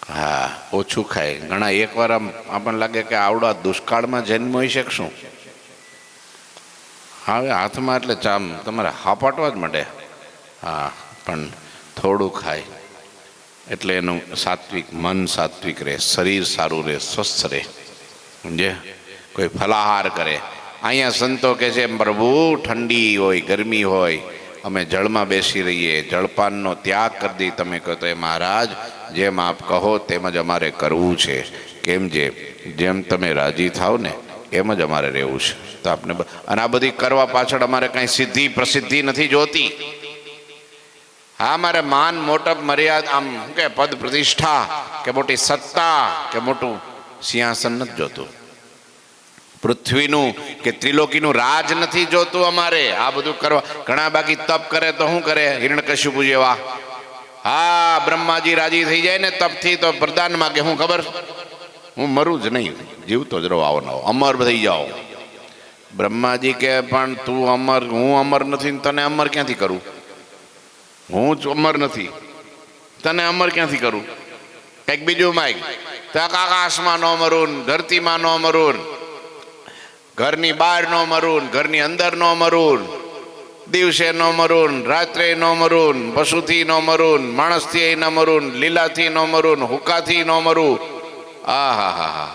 Speaker 1: હા, ઓછું ખાય. ઘણા એકવાર આપણને લાગે કે આવડા દુષ્કાળમાં જન્મ હોઈ શકશું. હવે હાથમાં એટલે ચામ તમારે હાપાટવા જ માંડે. હા, પણ થોડું ખાય એટલે એનું સાત્વિક મન સાત્વિક રહે, શરીર સારું રહે, સ્વસ્થ રહે. સમજે? કોઈ ફલાહાર કરે. અહીંયા સંતો કહે છે પ્રભુ ઠંડી હોય, ગરમી હોય, અમે જળમાં બેસી રહીએ, જળપાનનો ત્યાગ કરી દઈએ. તમે કહો તો એ મહારાજ જેમ આપ કહો તેમ જ અમારે કરવું છે. કેમ જેમ તમે રાજી થાવ ને એમ જ અમારે રહેવું છે. તો આપણે અને આ બધી કરવા પાછળ અમારે કાંઈ સિદ્ધિ પ્રસિદ્ધિ નથી જોતી. હા, મારે માન મોટપ મર્યાદા, આમ કે પદ પ્રતિષ્ઠા કે મોટી સત્તા કે મોટું સિંહાસન નથી જોતું. પૃથ્વીનું કે ત્રિલોકીનું રાજ નથી જોતું અમારે. આ બધું કરવા ઘણા બાકી તપ કરે તો શું કરે? હિરણ્યકશ્યપુ જેવા. હા, બ્રહ્માજી રાજી થઈ જાય ને તપથી તો પ્રદાન માગે. હું ખબર, હું મરું જ નહીં, જીવતો જ રહો, આવો નવો અમર થઈ જાઓ. બ્રહ્માજી કે પણ તું અમર, હું અમર નથી, તને અમર ક્યાંથી કરું? હું જ અમર નથી, તને અમર ક્યાંથી કરું? કંઈક બીજું માગ. તો આકાશમાં નો મરું, ધરતીમાં નો મરું, ઘરની બહાર નો મરું, ઘરની અંદર નો મરું, દિવસે નો મરું, રાત્રે નો મરું, પશુથી નો મરું, માણસથી ન મરું, લીલાથી નો મરું, હુક્કાથી નો મરું. આ હા હા હા,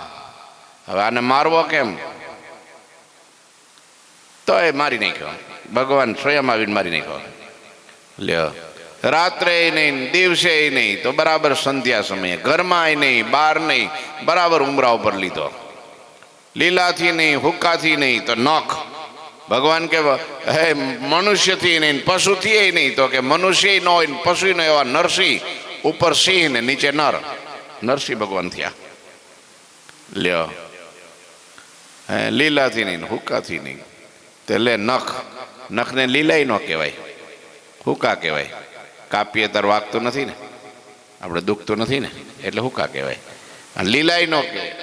Speaker 1: હવે આને મારવો કેમ? તો એ મારી નાખ્યો ભગવાન સ્વયં આવીને મારી નાખ્યો. લ્યો, રાત્રે નહીં, દિવસે નહીં, તો બરાબર સંધ્યા સમયે, ઘરમાં નહીં, બહાર નહીં, બરાબર ઉમરા ઉપર લીધો. લીલાથી નહીં, હુક્કાથી નહીં, તો નખ. ભગવાન કે હે મનુષ્યથી નહીં, પશુથી નહીં, તો કે મનુષ્ય ન હોય, પશુ નો એવા નરસિંહ, ઉપર સિંહ ને નીચે નર, નરસિંહ ભગવાન થયા. લ્યો, લીલાથી નહીં, હુક્કાથી નહીં, તે લે નખ. નખને લીલાય ન કહેવાય, હુક્કા કહેવાય. કાપીએ તાર વાગતું નથી ને, આપણે દુખતું નથી ને, એટલે હુક્કા કહેવાય. અને લીલાય ન કહેવાય,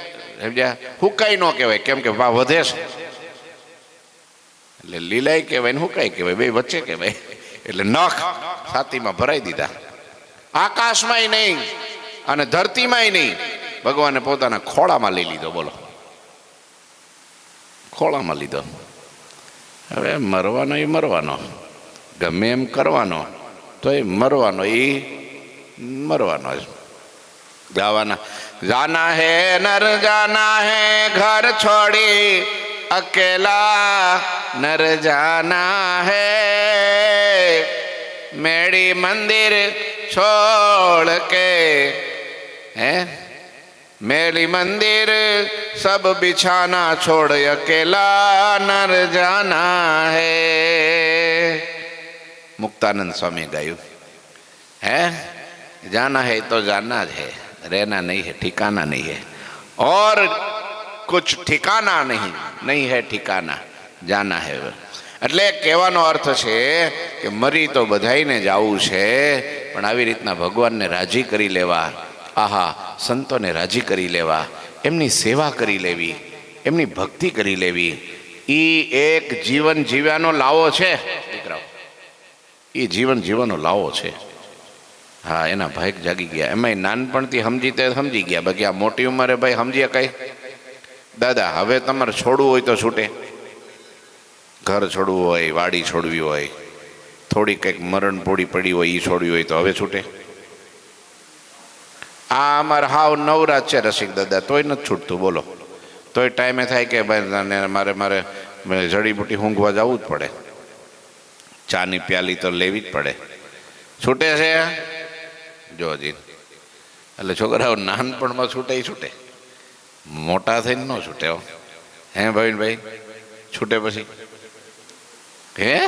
Speaker 1: સમજ્યા? હુકાઈ ન કહેવાય, કેમ કે વા વધે છે એટલે લીલાય કહેવાય ને હુકાઈ કહેવાય, બે વચ્ચે કહેવાય. એટલે નખ છાતીમાં ભરાઈ દીધા. આકાશમાંય નહીં અને ધરતીમાંય નહીં, ભગવાને પોતાના ખોળામાં લઈ લીધો. બોલો, ખોળામાં લીધો. હવે મરવાનો એ મરવાનો, ગમે એમ કરવાનો, તો એ મરવાનો એ મરવાનો જ. ગાવાના જાના હે નર જાના હે ઘર છોડી અકેલા, નર જાના હે મેડી મંદિર છોડ કે, હે મેલી મંદિર સબ બિછાના છોડ અકેલા, નર જાના હે. मुक्तानंद स्वामी गायु है, जाना है तो जाना है, रहना नहीं है, ठिकाना नहीं है, और कुछ ठिकाना नहीं, नहीं है ठिकाना, जाना है. એટલે કહેવાનો અર્થ છે કે મરી તો બધાઈને જ આવું છે, પણ આવી રીતના ભગવાનને રાજી કરી લેવા, આહા સંતોને રાજી કરી લેવા, એમની સેવા કરી લેવી, એમની ભક્તિ કરી લેવી, એ એક જીવન જીવ્યાનો લાવો છે દીકરાઓ, એ જીવન જીવવાનો લાવો છે. હા, એના ભાઈ જાગી ગયા, એમાંય નાનપણથી સમજી ગયા. બાકી આ મોટી ઉંમરે ભાઈ સમજીએ કઈ? દાદા હવે તમારે છોડવું હોય તો છૂટે, ઘર છોડવું હોય, વાડી છોડવી હોય, થોડી કંઈક મરણ પૂડી પડી હોય એ છોડવી હોય તો હવે છૂટે? આ અમારે હાવ નવરાજ છે રસિક દાદા, તોય નથી છૂટતું. બોલો, તોય ટાઈમે થાય કે ભાઈ મારે જડીબુટી ઊંઘવા જવું જ પડે, ચાની પ્યાલી તો લેવી જ પડે. છૂટે છે જોજી. એટલે છોકરાઓ નાનપણમાં છૂટે છૂટે, મોટા થઈને ન છૂટે. હે ભાઈ છૂટે પછી હે?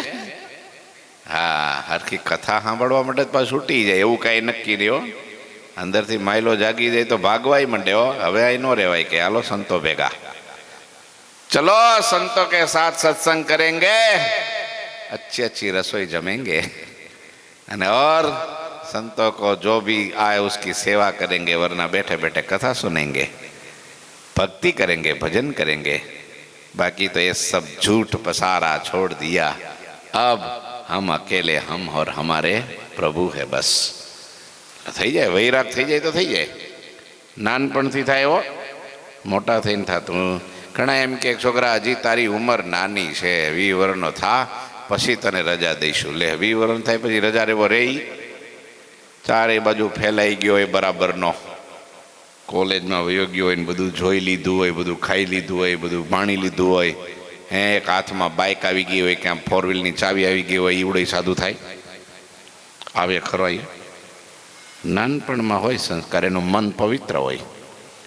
Speaker 1: હા, હરખી કથા સાંભળવા માટે પાછું છૂટી જાય એવું કાંઈ નક્કી નહીં હો. અંદરથી માયલો જાગી જાય તો ભાગવાય માંડે હો. હવે આ ન રહેવાય કે હાલો સંતો ભેગા, ચલો संतों के साथ सत्संग करेंगे, अच्छी अच्छी रसोई जमेंगे, और संतों को जो भी आए उसकी सेवा करेंगे, वरना बैठे बैठे कथा सुनेंगे, भक्ति करेंगे, भजन करेंगे. बाकी तो ये सब झूठ पसारा छोड़ दिया, अब हम अकेले, हम और हमारे प्रभु है. बस થઈ જાય, વૈરાગ થઈ જાય તો થઈ જાય. નાનપણથી થાય હો, મોટા થઈને થતું. ઘણા એમ કે છોકરા હજી તારી ઉંમર નાની છે, 20 વર્ષનો થા પછી તને રજા દઈશું. લે 20 વર્ષ થાય પછી રજા રેવો રહી? ચારે બાજુ ફેલાઈ ગયો હોય બરાબરનો, કોલેજમાં વયો ગયો હોય ને બધું જોઈ લીધું હોય, બધું ખાઈ લીધું હોય, બધું પાણી લીધું હોય, એક હાથમાં બાઇક આવી ગઈ હોય, ક્યાં 4 વ્હીલની ચાવી આવી ગઈ હોય, ઈવડે સાદું થાય? આવે ખરો? નાનપણમાં હોય સંસ્કાર, એનું મન પવિત્ર હોય,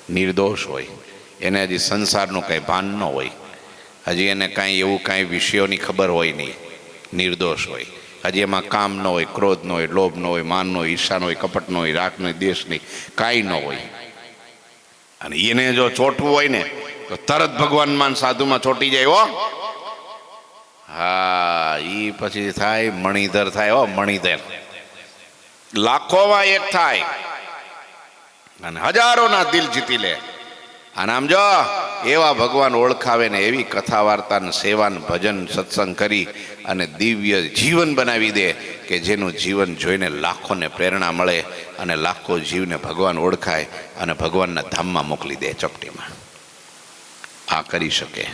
Speaker 1: નિર્દોષ હોય, એને હજી સંસારનું કંઈ ભાન ન હોય, હજી એને કાંઈ એવું કાંઈ વિષયોની ખબર હોય નહીં, નિર્દોષ હોય. હજી એમાં કામ ન હોય, ક્રોધ ન હોય, લોભ ન હોય, માન ન હોય, ઈર્ષા ન હોય, કપટ ન હોય, રાગ ન હોય, દ્વેષ નહીં, કાંઈ ન હોય. અને એને જો ચોટવું હોય ને તો તરત ભગવાનમાં સાધુમાં ચોટી જાય હો. હા, એ પછી થાય મણિધર થાય હો, મણિધર. લાખોમાં એક થાય અને હજારોના દિલ જીતી લે. અને આમ જો એવા ભગવાન ઓળખાવે ને એવી કથા વાર્તા, સેવાન, ભજન, સત્સંગ કરી અને દિવ્ય જીવન બનાવી દે કે જેનું જીવન જોઈને લાખોને પ્રેરણા મળે અને લાખો જીવને ભગવાન ઓળખાય અને ભગવાનના ધામમાં મોકલી દે ચપટીમાં. આ કરી શકે,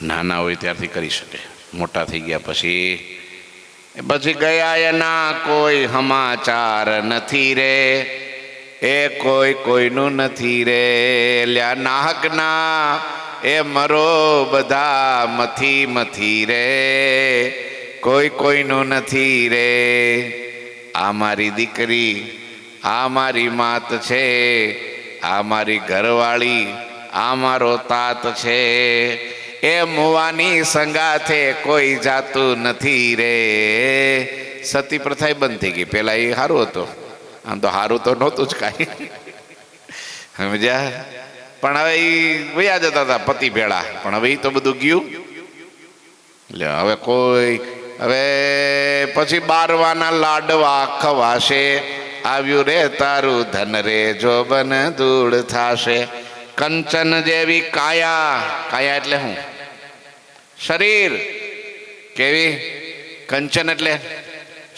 Speaker 1: નાના હોય ત્યારથી કરી શકે. મોટા થઈ ગયા પછી ગયા એના કોઈ સમાચાર નથી રે, એ કોઈનું નથી રે. લ્યા નાહકના એ મરો બધા મથી રે, કોઈનું નથી રે. આ મારી દીકરી, આ મારી માત છે, આ મારી ઘરવાળી, આ મારો તાત છે, એ મુવાની સંગાથે કોઈ જાતું નથી રે. સતી પ્રથા બંધ થઈ ગઈ. પેલા એ સારું હતું, આમ તો સારું તો નહોતું જ કાંઈ, સમજ્યા? પણ હવે એ વયા જતા હતા પતિ ભેળા, પણ હવે એ તો બધું ગયું. એટલે હવે કોઈ, હવે પછી બારવાના લાડવા ખવાશે, આવ્યું રે તારું ધન રે જોબન ધૂળ થાશે. કંચન જેવી કાયા, કાયા એટલે શું? શરીર. કેવી? કંચન એટલે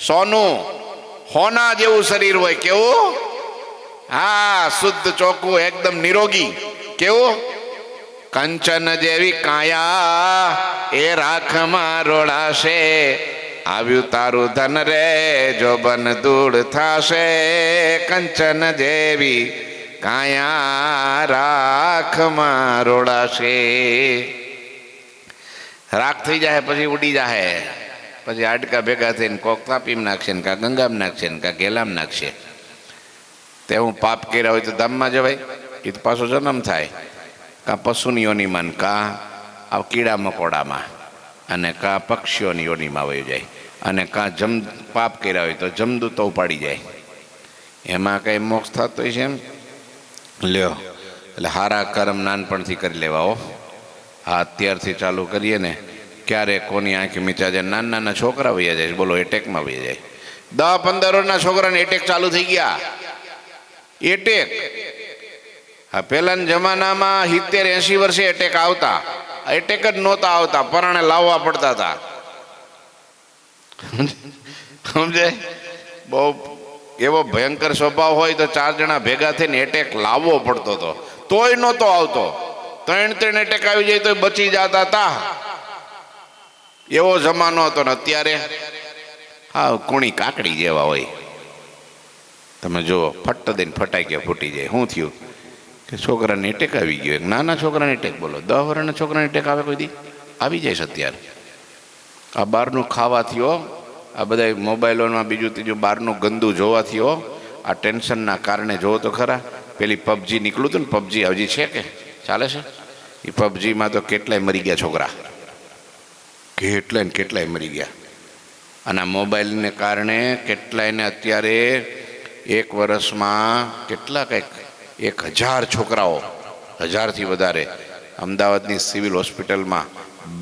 Speaker 1: સોનું, હોના જેવું શરીર હોય. કેવું? હા, શુદ્ધ ચોખ્ખું એકદમ નિરોગી. કેવું? કંચન જેવી કાયા એ રાખમાં રોડાશે, આવ્યું તારું ધન રે જોબન ધૂળ થાશે. કંચન જેવી કાયા રાખમાં રોડાશે. રાખ થઈ જાય પછી ઉડી જાય, પછી હાડકા ભેગા થઈને કોક તાપીમાં નાખશે ને, કાં ગંગામાં નાખશે ને, કાં ઘેલામાં નાખશે. તે હું પાપ કર્યા હોય તો ધામમાં જવાય? એ તો પાછો જન્મ થાય, કાં પશુની યોનિમાં, કાં આ કીડા મકોડામાં, અને કાં પક્ષીઓની યોનિમાં વહી જાય, અને કાં પાપ કર્યા હોય તો જમદૂતો ઉપાડી જાય. એમાં કંઈ મોક્ષ થતો હોય છે એમ? લ્યો, એટલે સારા કર્મ નાનપણથી કરી લેવા હો. હા, અત્યારથી ચાલુ કરીએ ને ક્યારે કોની આંખી મીચા જાય, નાના નાના છોકરા વૈયા જાય, બોલો એટેકમાં વૈયા જાય. 10-15 વર્ષના છોકરાને એટેક ચાલુ થઈ ગયા. એટેક હા, પહેલાના જમાનામાં 70-80 વર્ષે એટેક આવતા. એટેક જ નહોતા આવતા, પરાણે લાવવા પડતા હતા. સમજે? બહુ એવો ભયંકર સ્વભાવ હોય તો 4 જણા ભેગા થઈને એટેક લાવવો પડતો હતો, તોય નહોતો આવતો. 3 એટેક આવી જાય તો બચી જતા હતા. એવો જમાનો હતો ને અત્યારે હા કુણી કાકડી જેવા હોય. તમે જુઓ, ફટ દઈને ફટાક્યા ફૂટી જાય. શું થયું કે છોકરાને એટેક આવી ગયો? એક નાના છોકરાને એટેક, બોલો 10 વર્ષના છોકરાને એટેક આવે કોઈ દી? આવી જાય છે અત્યારે. આ બહારનું ખાવાથી હો, આ બધા મોબાઈલોમાં બીજું ત્રીજું બહારનું ગંદુ જોવાથી હો, આ ટેન્શનના કારણે જોવો તો ખરા. પેલી પબજી નીકળ્યું હતું ને, પબજી હજી છે કે ચાલે છે? એ પબજીમાં તો કેટલાય મરી ગયા છોકરા, કેટલાય ને કેટલાય મરી ગયા. અને આ મોબાઈલને કારણે કેટલાયને અત્યારે 1 વર્ષમાં કેટલા કંઈક 1000 છોકરાઓ, 1000થી વધારે અમદાવાદની સિવિલ હોસ્પિટલમાં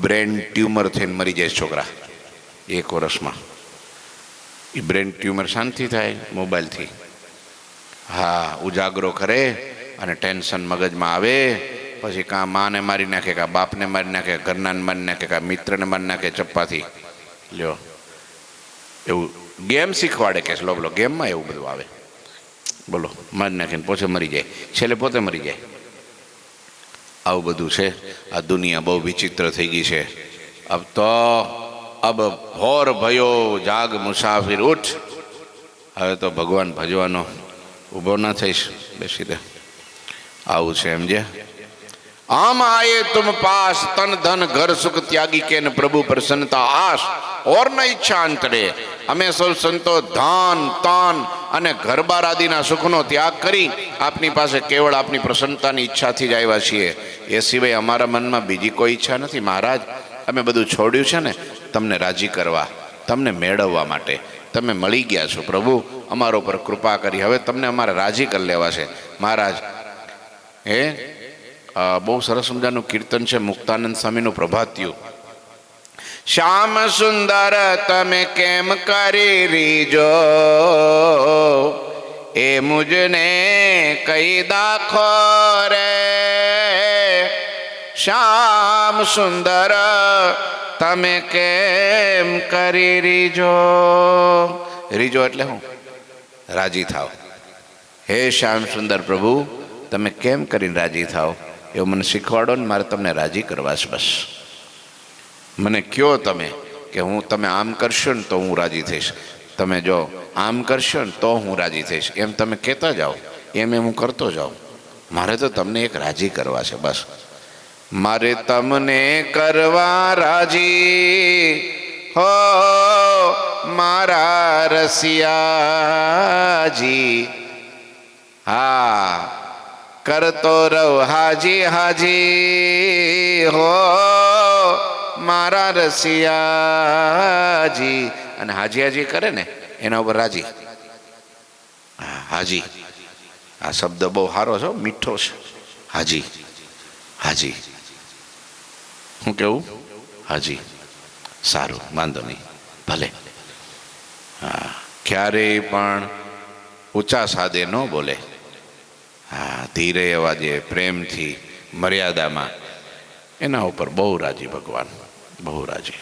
Speaker 1: બ્રેન ટ્યુમર થઈને મરી જાય છોકરા 1 વર્ષમાં. એ બ્રેન ટ્યુમર શાંતિ થાય મોબાઈલથી. હા, ઉજાગરો કરે અને ટેન્શન મગજમાં આવે, પછી કાં માને મારી નાખે, કાં બાપને મારી નાખે, ઘરનાને મારી નાખે, કાં મિત્રને મારી નાખે ચપ્પાથી. લ્યો, એવું ગેમ શીખવાડે કે લો બોલો ગેમમાં એવું બધું આવે, બોલો મારી નાખીને પોતે મરી જાય, છેલ્લે પોતે મરી જાય. આવું બધું છે. આ દુનિયા બહુ વિચિત્ર થઈ ગઈ છે. અબ તો અબ ભોર ભયો જાગ મુસાફિર ઉઠ. હવે તો ભગવાન ભજવાનો ઊભો ના થઈશ, બેસી દે. આવું છે સમજે. આમ આયે તુમ પાસ તન ધન ઘર સુખ ત્યાગી કે ન પ્રભુ પ્રસન્નતા આશ ઓર ન ઈચ્છા અંતરે. અમે સૌ સંતો ધન તન અને ઘરબાર આદિના સુખનો ત્યાગ કરી આપની પાસે કેવળ આપની પ્રસન્નતાની ઈચ્છાથી જ આવ્યા છીએ. એ સિવાય અમારા મનમાં બીજી કોઈ ઈચ્છા નથી. મહારાજ, અમે બધું છોડ્યું છે ને તમને રાજી કરવા, તમને મેળવવા માટે. તમે મળી ગયા છો પ્રભુ, અમારા ઉપર કૃપા કરી, હવે તમને અમારે રાજી કરી લેવા છે. મહારાજ બહુ સરસ મજાનું કીર્તન છે મુક્તાનંદ સ્વામીનું પ્રભાત્યું. શ્યામ સુંદર તમે કેમ કરી રીજો, એ મુજને કઈ દાખો રે. શ્યામ સુંદર તમે કેમ કરી રીજો. રીજો એટલે હું? રાજી થાવ. હે શ્યામ સુંદર પ્રભુ, તમે કેમ કરીને રાજી થાવ એવું મને શીખવાડો ને, મારે તમને રાજી કરવા છે બસ. મને કહો તમે કે તમે આમ કરશો ને તો હું રાજી થઈશ, તમે જો આમ કરશો ને તો હું રાજી થઈશ, એમ તમે કહેતા જાઓ, એમ હું કરતો જાઉં. મારે તો તમને એક રાજી કરવા છે બસ. મારે તમને કરવા રાજી હો મારા રસિયાજી. હા, કરતો રહો હાજી હાજી હો મારા રસિયાજી. અને હાજી હાજી કરે ને એના ઉપર રાજી. હાજી, આ શબ્દ બહુ સારો છે, મીઠો છે. હાજી હાજી, હું કેવું? હાજી, સારું, વાંધો નહીં, ભલે. હા, ક્યારેય પણ ઊંચા સાદે ન બોલે. હા, ધીરે અવાજે પ્રેમથી મર્યાદામાં, એના ઉપર બહુ રાજી ભગવાન, બહુ રાજી.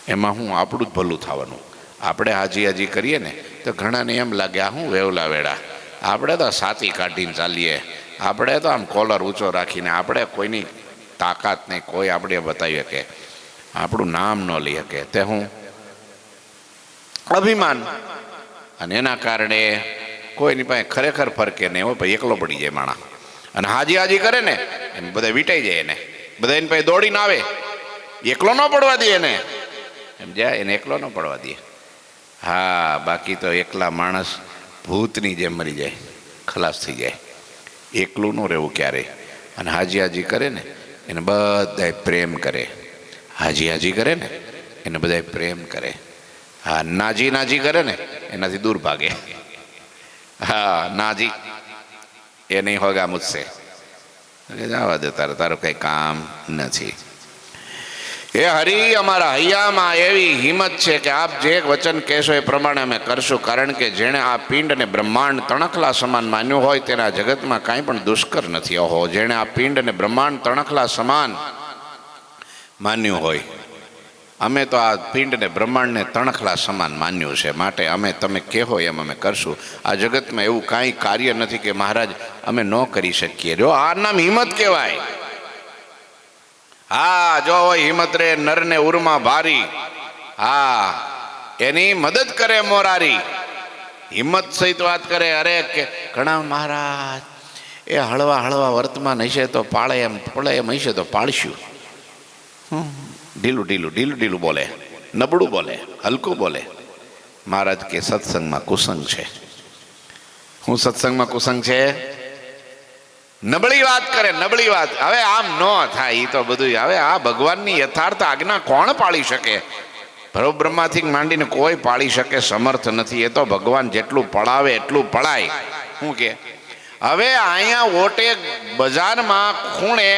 Speaker 1: એમાં હું આપણું જ ભલું થવાનું. આપણે હાજી હાજી કરીએ ને તો ઘણાને એમ લાગે આ હું વેવલા વેડા, આપણે તો સાતી કાઢીને ચાલીએ, આપણે તો આમ કોલર ઊંચો રાખીને, આપણે કોઈની તાકાત નહીં, કોઈ આપણે બતાવી શકે, આપણું નામ ન લઈ શકે, તે હું અભિમાન. અને એના કારણે કોઈની પાસે ખરેખર ફરકે નહીં હોય, ભાઈ એકલો પડી જાય માણા. અને હાજી હાજી કરે ને એમ બધા વીટાઈ જાય, એને બધા એની પાસે દોડીને આવે. એકલો ન પડવા દે એને, એમ જાય એને એકલો ન પડવા દે. હા, બાકી તો એકલા માણસ ભૂતની જેમ મરી જાય, ખલાસ થઈ જાય. એકલું ન રહેવું ક્યારેય. અને હાજી હાજી કરે ને એને બધાય પ્રેમ કરે. હાજી હાજી કરે ને એને બધાય પ્રેમ કરે. હા, નાજી નાજી કરે ને એનાથી દૂર ભાગે. હા, નાજી એ નહીં હોગા મુझसे, જવા દે, તારું કંઈ કામ નથી. એ હરિ, અમારા હૈયામાં એવી હિંમત છે કે આપ જે વચન કહેશો એ પ્રમાણે અમે કરશું, કારણ કે જેણે આ પિંડ અને બ્રહ્માંડ તણખલા સમાન માન્યું હોય તેના જગતમાં કાંઈ પણ દુષ્કર નથી. ઓહો, જેણે આ પિંડ અને બ્રહ્માંડ તણખલા સમાન માન્યું હોય, અમે તો આ પિંડ ને બ્રહ્માંડને તણખલા સમાન માન્યું છે, માટે અમે તમે કહેો એમ અમે કરશું. આ જગતમાં એવું કાંઈ કાર્ય નથી કે મહારાજ અમે ન કરી શકીએ. જો આ નામ હિંમત કહેવાય. હા, જો હોય હિંમત રે નરને ઉરમાં ભારી, હા એની મદદ કરે મોરારી. હિંમત સહિત વાત કરે. અરે કે ઘણા મહારાજ એ હળવા હળવા વર્તમાન હશે તો પાળે એમ પડે એમ હશે તો પાળશું. ઢીલું ઢીલું ઢીલું ઢીલું બોલે, નબળું બોલે, હલકું બોલે. મહારાજ કે સત્સંગમાં કુસંગ છે. હું સત્સંગમાં કુસંગ છે? નબળી વાત કરે, નબળી વાત. હવે આમ ન થાય. એ તો બધું હવે આ ભગવાનની યથાર્થ આજ્ઞા કોણ પાળી શકે? બ્રહ્માથી માંડીને કોઈ પાળી શકે સમર્થ નથી. એ તો ભગવાન જેટલું પડાવે એટલું પડાય. શું કે હવે અહીંયા ઓટે બજારમાં ખૂણે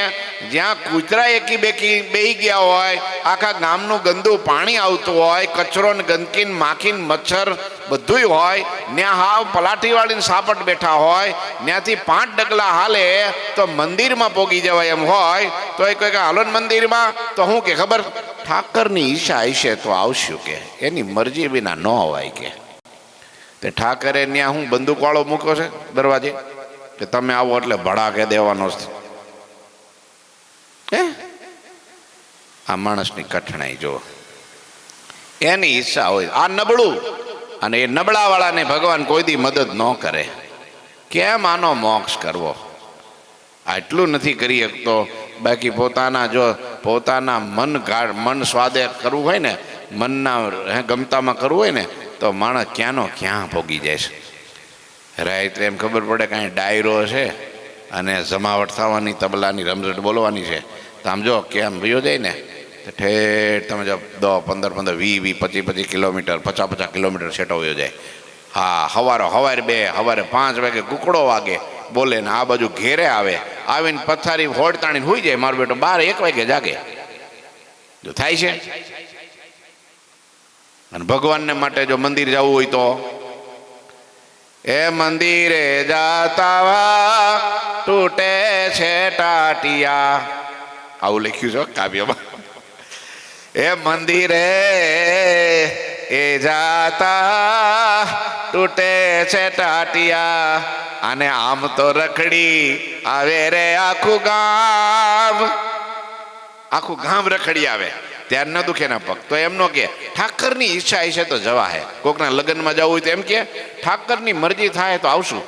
Speaker 1: જ્યાં કૂતરા એકી બેકી બેહી ગયા હોય, આખા ગામનું ગંદુ પાણી આવતું હોય, કચરો ને ગંદકી ને માખી ને મચ્છર બધું હોય, ત્યાં હાવ પલાઠી વાળીને સાપટ બેઠા હોય, ત્યાંથી 5 ડગલા હાલે તો મંદિરમાં પોગી જવાય એમ હોય, તો એ કોઈ હાલો મંદિરમાં તો શું કે ખબર, ઠાકરની ઈચ્છા હશે તો આવશું, કે એની મરજી વિના ન હોવાય. કે તે ઠાકરે ત્યાં હું બંદૂકવાળો મૂક્યો છે દરવાજે કે તમે આવો એટલે ભડાકે દેવાનો છે? આ માણસની કઠણાઈ જો. એની ઈચ્છા હોય આ નબળું, અને એ નબળા વાળાને ભગવાન કોઈ દી મદદ ન કરે. કેમ આનો મોક્ષ કરવો? આટલું નથી કરી શકતો. બાકી પોતાના જો પોતાના મન સ્વાદે કરવું હોય ને, મનના ગમતામાં કરવું હોય ને, તો માણસ ક્યાંનો ક્યાં ભોગી જાય છે. રાઈત એમ ખબર પડે કાંઈ ડાયરો છે અને જમાવટ થવાની, તબલાની રમઝટ બોલવાની છે, તો આમ જો કેમ વયો જાય ને તો ઠેઠ તમે જો 10, 15, 20, 25 કિલોમીટર, 50 કિલોમીટર છેટો વયો જાય. હા, સવારે 5 વાગે કુકડો વાગે બોલે ને આ બાજુ ઘેરે આવે, આવીને પથારી હોડતાણીને હોઈ જાય. મારો બેટો 12, 1 વાગે જાગે. જો થાય છે. અને ભગવાનને માટે જો મંદિર જવું હોય તો એ મંદિરે જાતા તૂટે છે ટાટિયા, આવું લખ્યું છે કાવ્યમાં. એ મંદિરે એ જાતા તૂટે છે ટાટિયા, અને આમ તો રખડી આવે રે આખું ગામ રખડી આવે. ત્યાર ન દુખે ના પગ. તો એમનો કે ઠાકરની ઈચ્છા હશે તો જવા હે. કોકના લગ્નમાં જવું હોય તો એમ કે ઠાકરની મરજી થાય તો આવશું.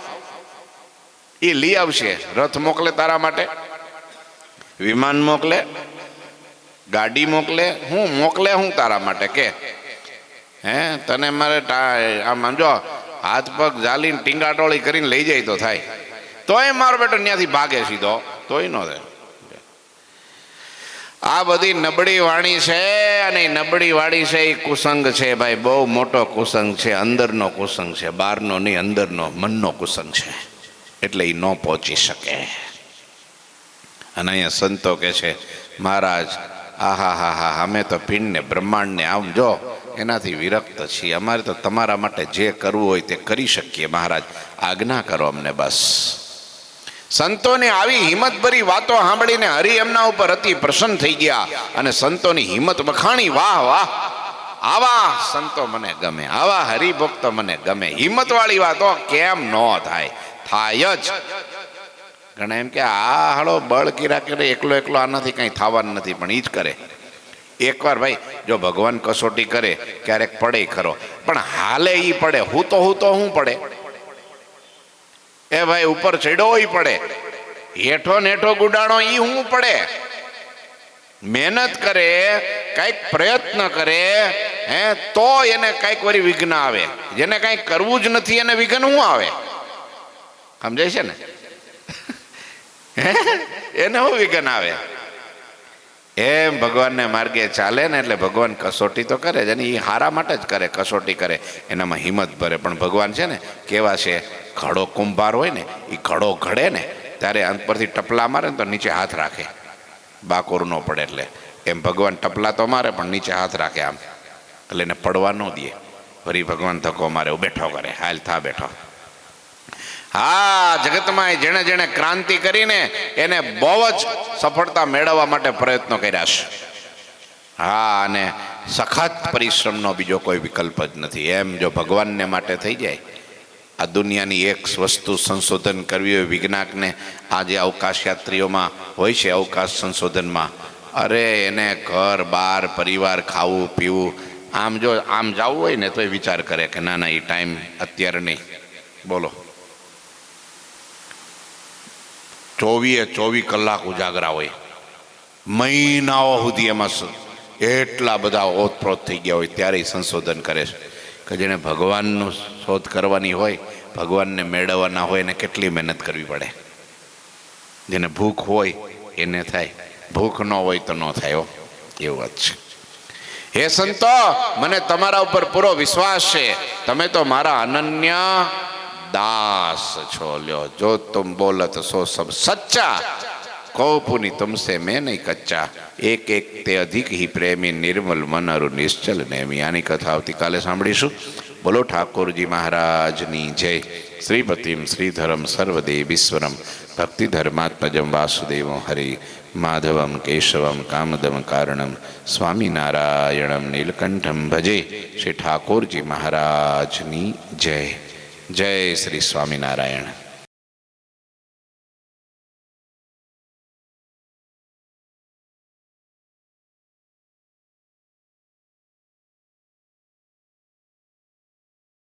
Speaker 1: એ લઈ આવશે. રથ મોકલે તારા માટે, વિમાન મોકલે, ગાડી મોકલે, હું મોકલે હું તારા માટે કે હે તને મારે આમ જો હાથ પગ ઝાલીને ટીંગાટોળી કરીને લઈ જાય તો થાય. તોય મારો બેટો ત્યાંથી ભાગે સીધો, તોય ન થાય. આ બધી નબળી વાણી છે, અને નબળી વાણી છે એ કુસંગ છે ભાઈ, બહુ મોટો કુસંગ છે. અંદરનો કુસંગ છે, બહારનો નહીં, અંદરનો મનનો કુસંગ છે. એટલે એ ન પહોંચી શકે. અને અહીંયા સંતો કે છે મહારાજ આહા અમે તો પિંડને બ્રહ્માંડને આમ જો એનાથી વિરક્ત છીએ. અમારે તો તમારા માટે જે કરવું હોય તે કરી શકીએ. મહારાજ આજ્ઞા કરો અમને બસ. સંતોની આવી હિંમતભરી વાતો સાંભળીને હરિ એમના ઉપર અતિ પ્રસન્ન થઈ ગયા અને સંતોની હિંમત વખાણી. વાહ વાહ, આવા સંતો મને ગમે, આવા હરિભક્તો મને ગમે. હિંમતવાળી વાતો કેમ ન થાય? થાય જ. ઘણા એમ કે આ હાલો બળ કીરા કરે, એકલો આનાથી કંઈ થવાનું નથી, પણ એ જ કરે. એકવાર ભાઈ જો ભગવાન કસોટી કરે ક્યારેક પડે ખરો, પણ હાલે એ પડે. હું તો શું પડે? એ ભાઈ ઉપર ચડ્યો ઈ પડે, હેઠો નેઠો ગુડાણો ઈ હું પડે. મહેનત કરે, કઈક પ્રયત્ન કરે તો એને કઈક વળી વિઘ્ન આવે. જેને કઈક કરવું જ નથી એને વિઘ્ન શું આવે? સમજાય છે ને? એને શું વિઘ્ન આવે? એમ ભગવાનને માર્ગે ચાલે ને એટલે ભગવાન કસોટી તો કરે જ, અને એ હારા માટે જ કરે. કસોટી કરે એનામાં હિંમત ભરે. પણ ભગવાન છે ને કેવા છે, ઘડો કુંભાર હોય ને એ ઘડો ઘડે ને ત્યારે અંત પરથી ટપલા મારે ને તો નીચે હાથ રાખે, બાકોર ન પડે. એટલે એમ ભગવાન ટપલા તો મારે પણ નીચે હાથ રાખે આમ, એટલે એને પડવા ન દે. ફરી ભગવાન ધક્કો મારે, બેઠો કરે, હાલ થા બેઠો. હા, જગતમાં જેણે જેણે ક્રાંતિ કરીને એને બહુ જ સફળતા મેળવવા માટે પ્રયત્નો કર્યા છે. હા, અને સખત પરિશ્રમનો બીજો કોઈ વિકલ્પ જ નથી. એમ જો ભગવાનને માટે થઈ જાય, આ દુનિયાની એક વસ્તુ સંશોધન કરવી હોય વિજ્ઞાનને, આજે અવકાશ યાત્રીઓમાં હોય છે અવકાશ સંશોધનમાં, અરે એને ઘર બાર પરિવાર ખાવું પીવું, આમ જો આમ જવું હોય ને તો એ વિચાર કરે કે ના ના એ ટાઈમ અત્યારે નહીં. બોલો, 24 કલાક ઉજાગરા હોય, મહિનાઓ સુધી એમાં એટલા બધા ઓતપ્રોત થઈ ગયા હોય, ત્યારે સંશોધન કરે છે કે જેને ભગવાનનું શોધ કરવાની હોય, ભગવાનને મેળવવાના હોય એને કેટલી મહેનત કરવી પડે. જેને ભૂખ હોય એને થાય, ભૂખ ન હોય તો ન થાય. એવું જ છે. હે સંતો, મને તમારા ઉપર પૂરો વિશ્વાસ છે, તમે તો મારા અનન્ય दास छो. ल्यो जो तुम बोलत सो सब सच्चा, को पुनि तुमसे मैं नहीं कच्चा, एक एक ते अधिक ही प्रेमी निर्मल मन और निश्चल नेमी. आनी कथा आवती काले सांभळीशुं. बोलो ठाकुरजी महाराजनी जय. श्रीपतिम श्रीधरम सर्वदेवीश्वरम भक्ति धर्मात्मजम वासुदेवं हरि माधवम केशवम कामदम कारणम स्वामीनारायणम नीलकंठम भजे. श्री ठाकुरजी महाराजनी जय. जय श्री स्वामीनारायण.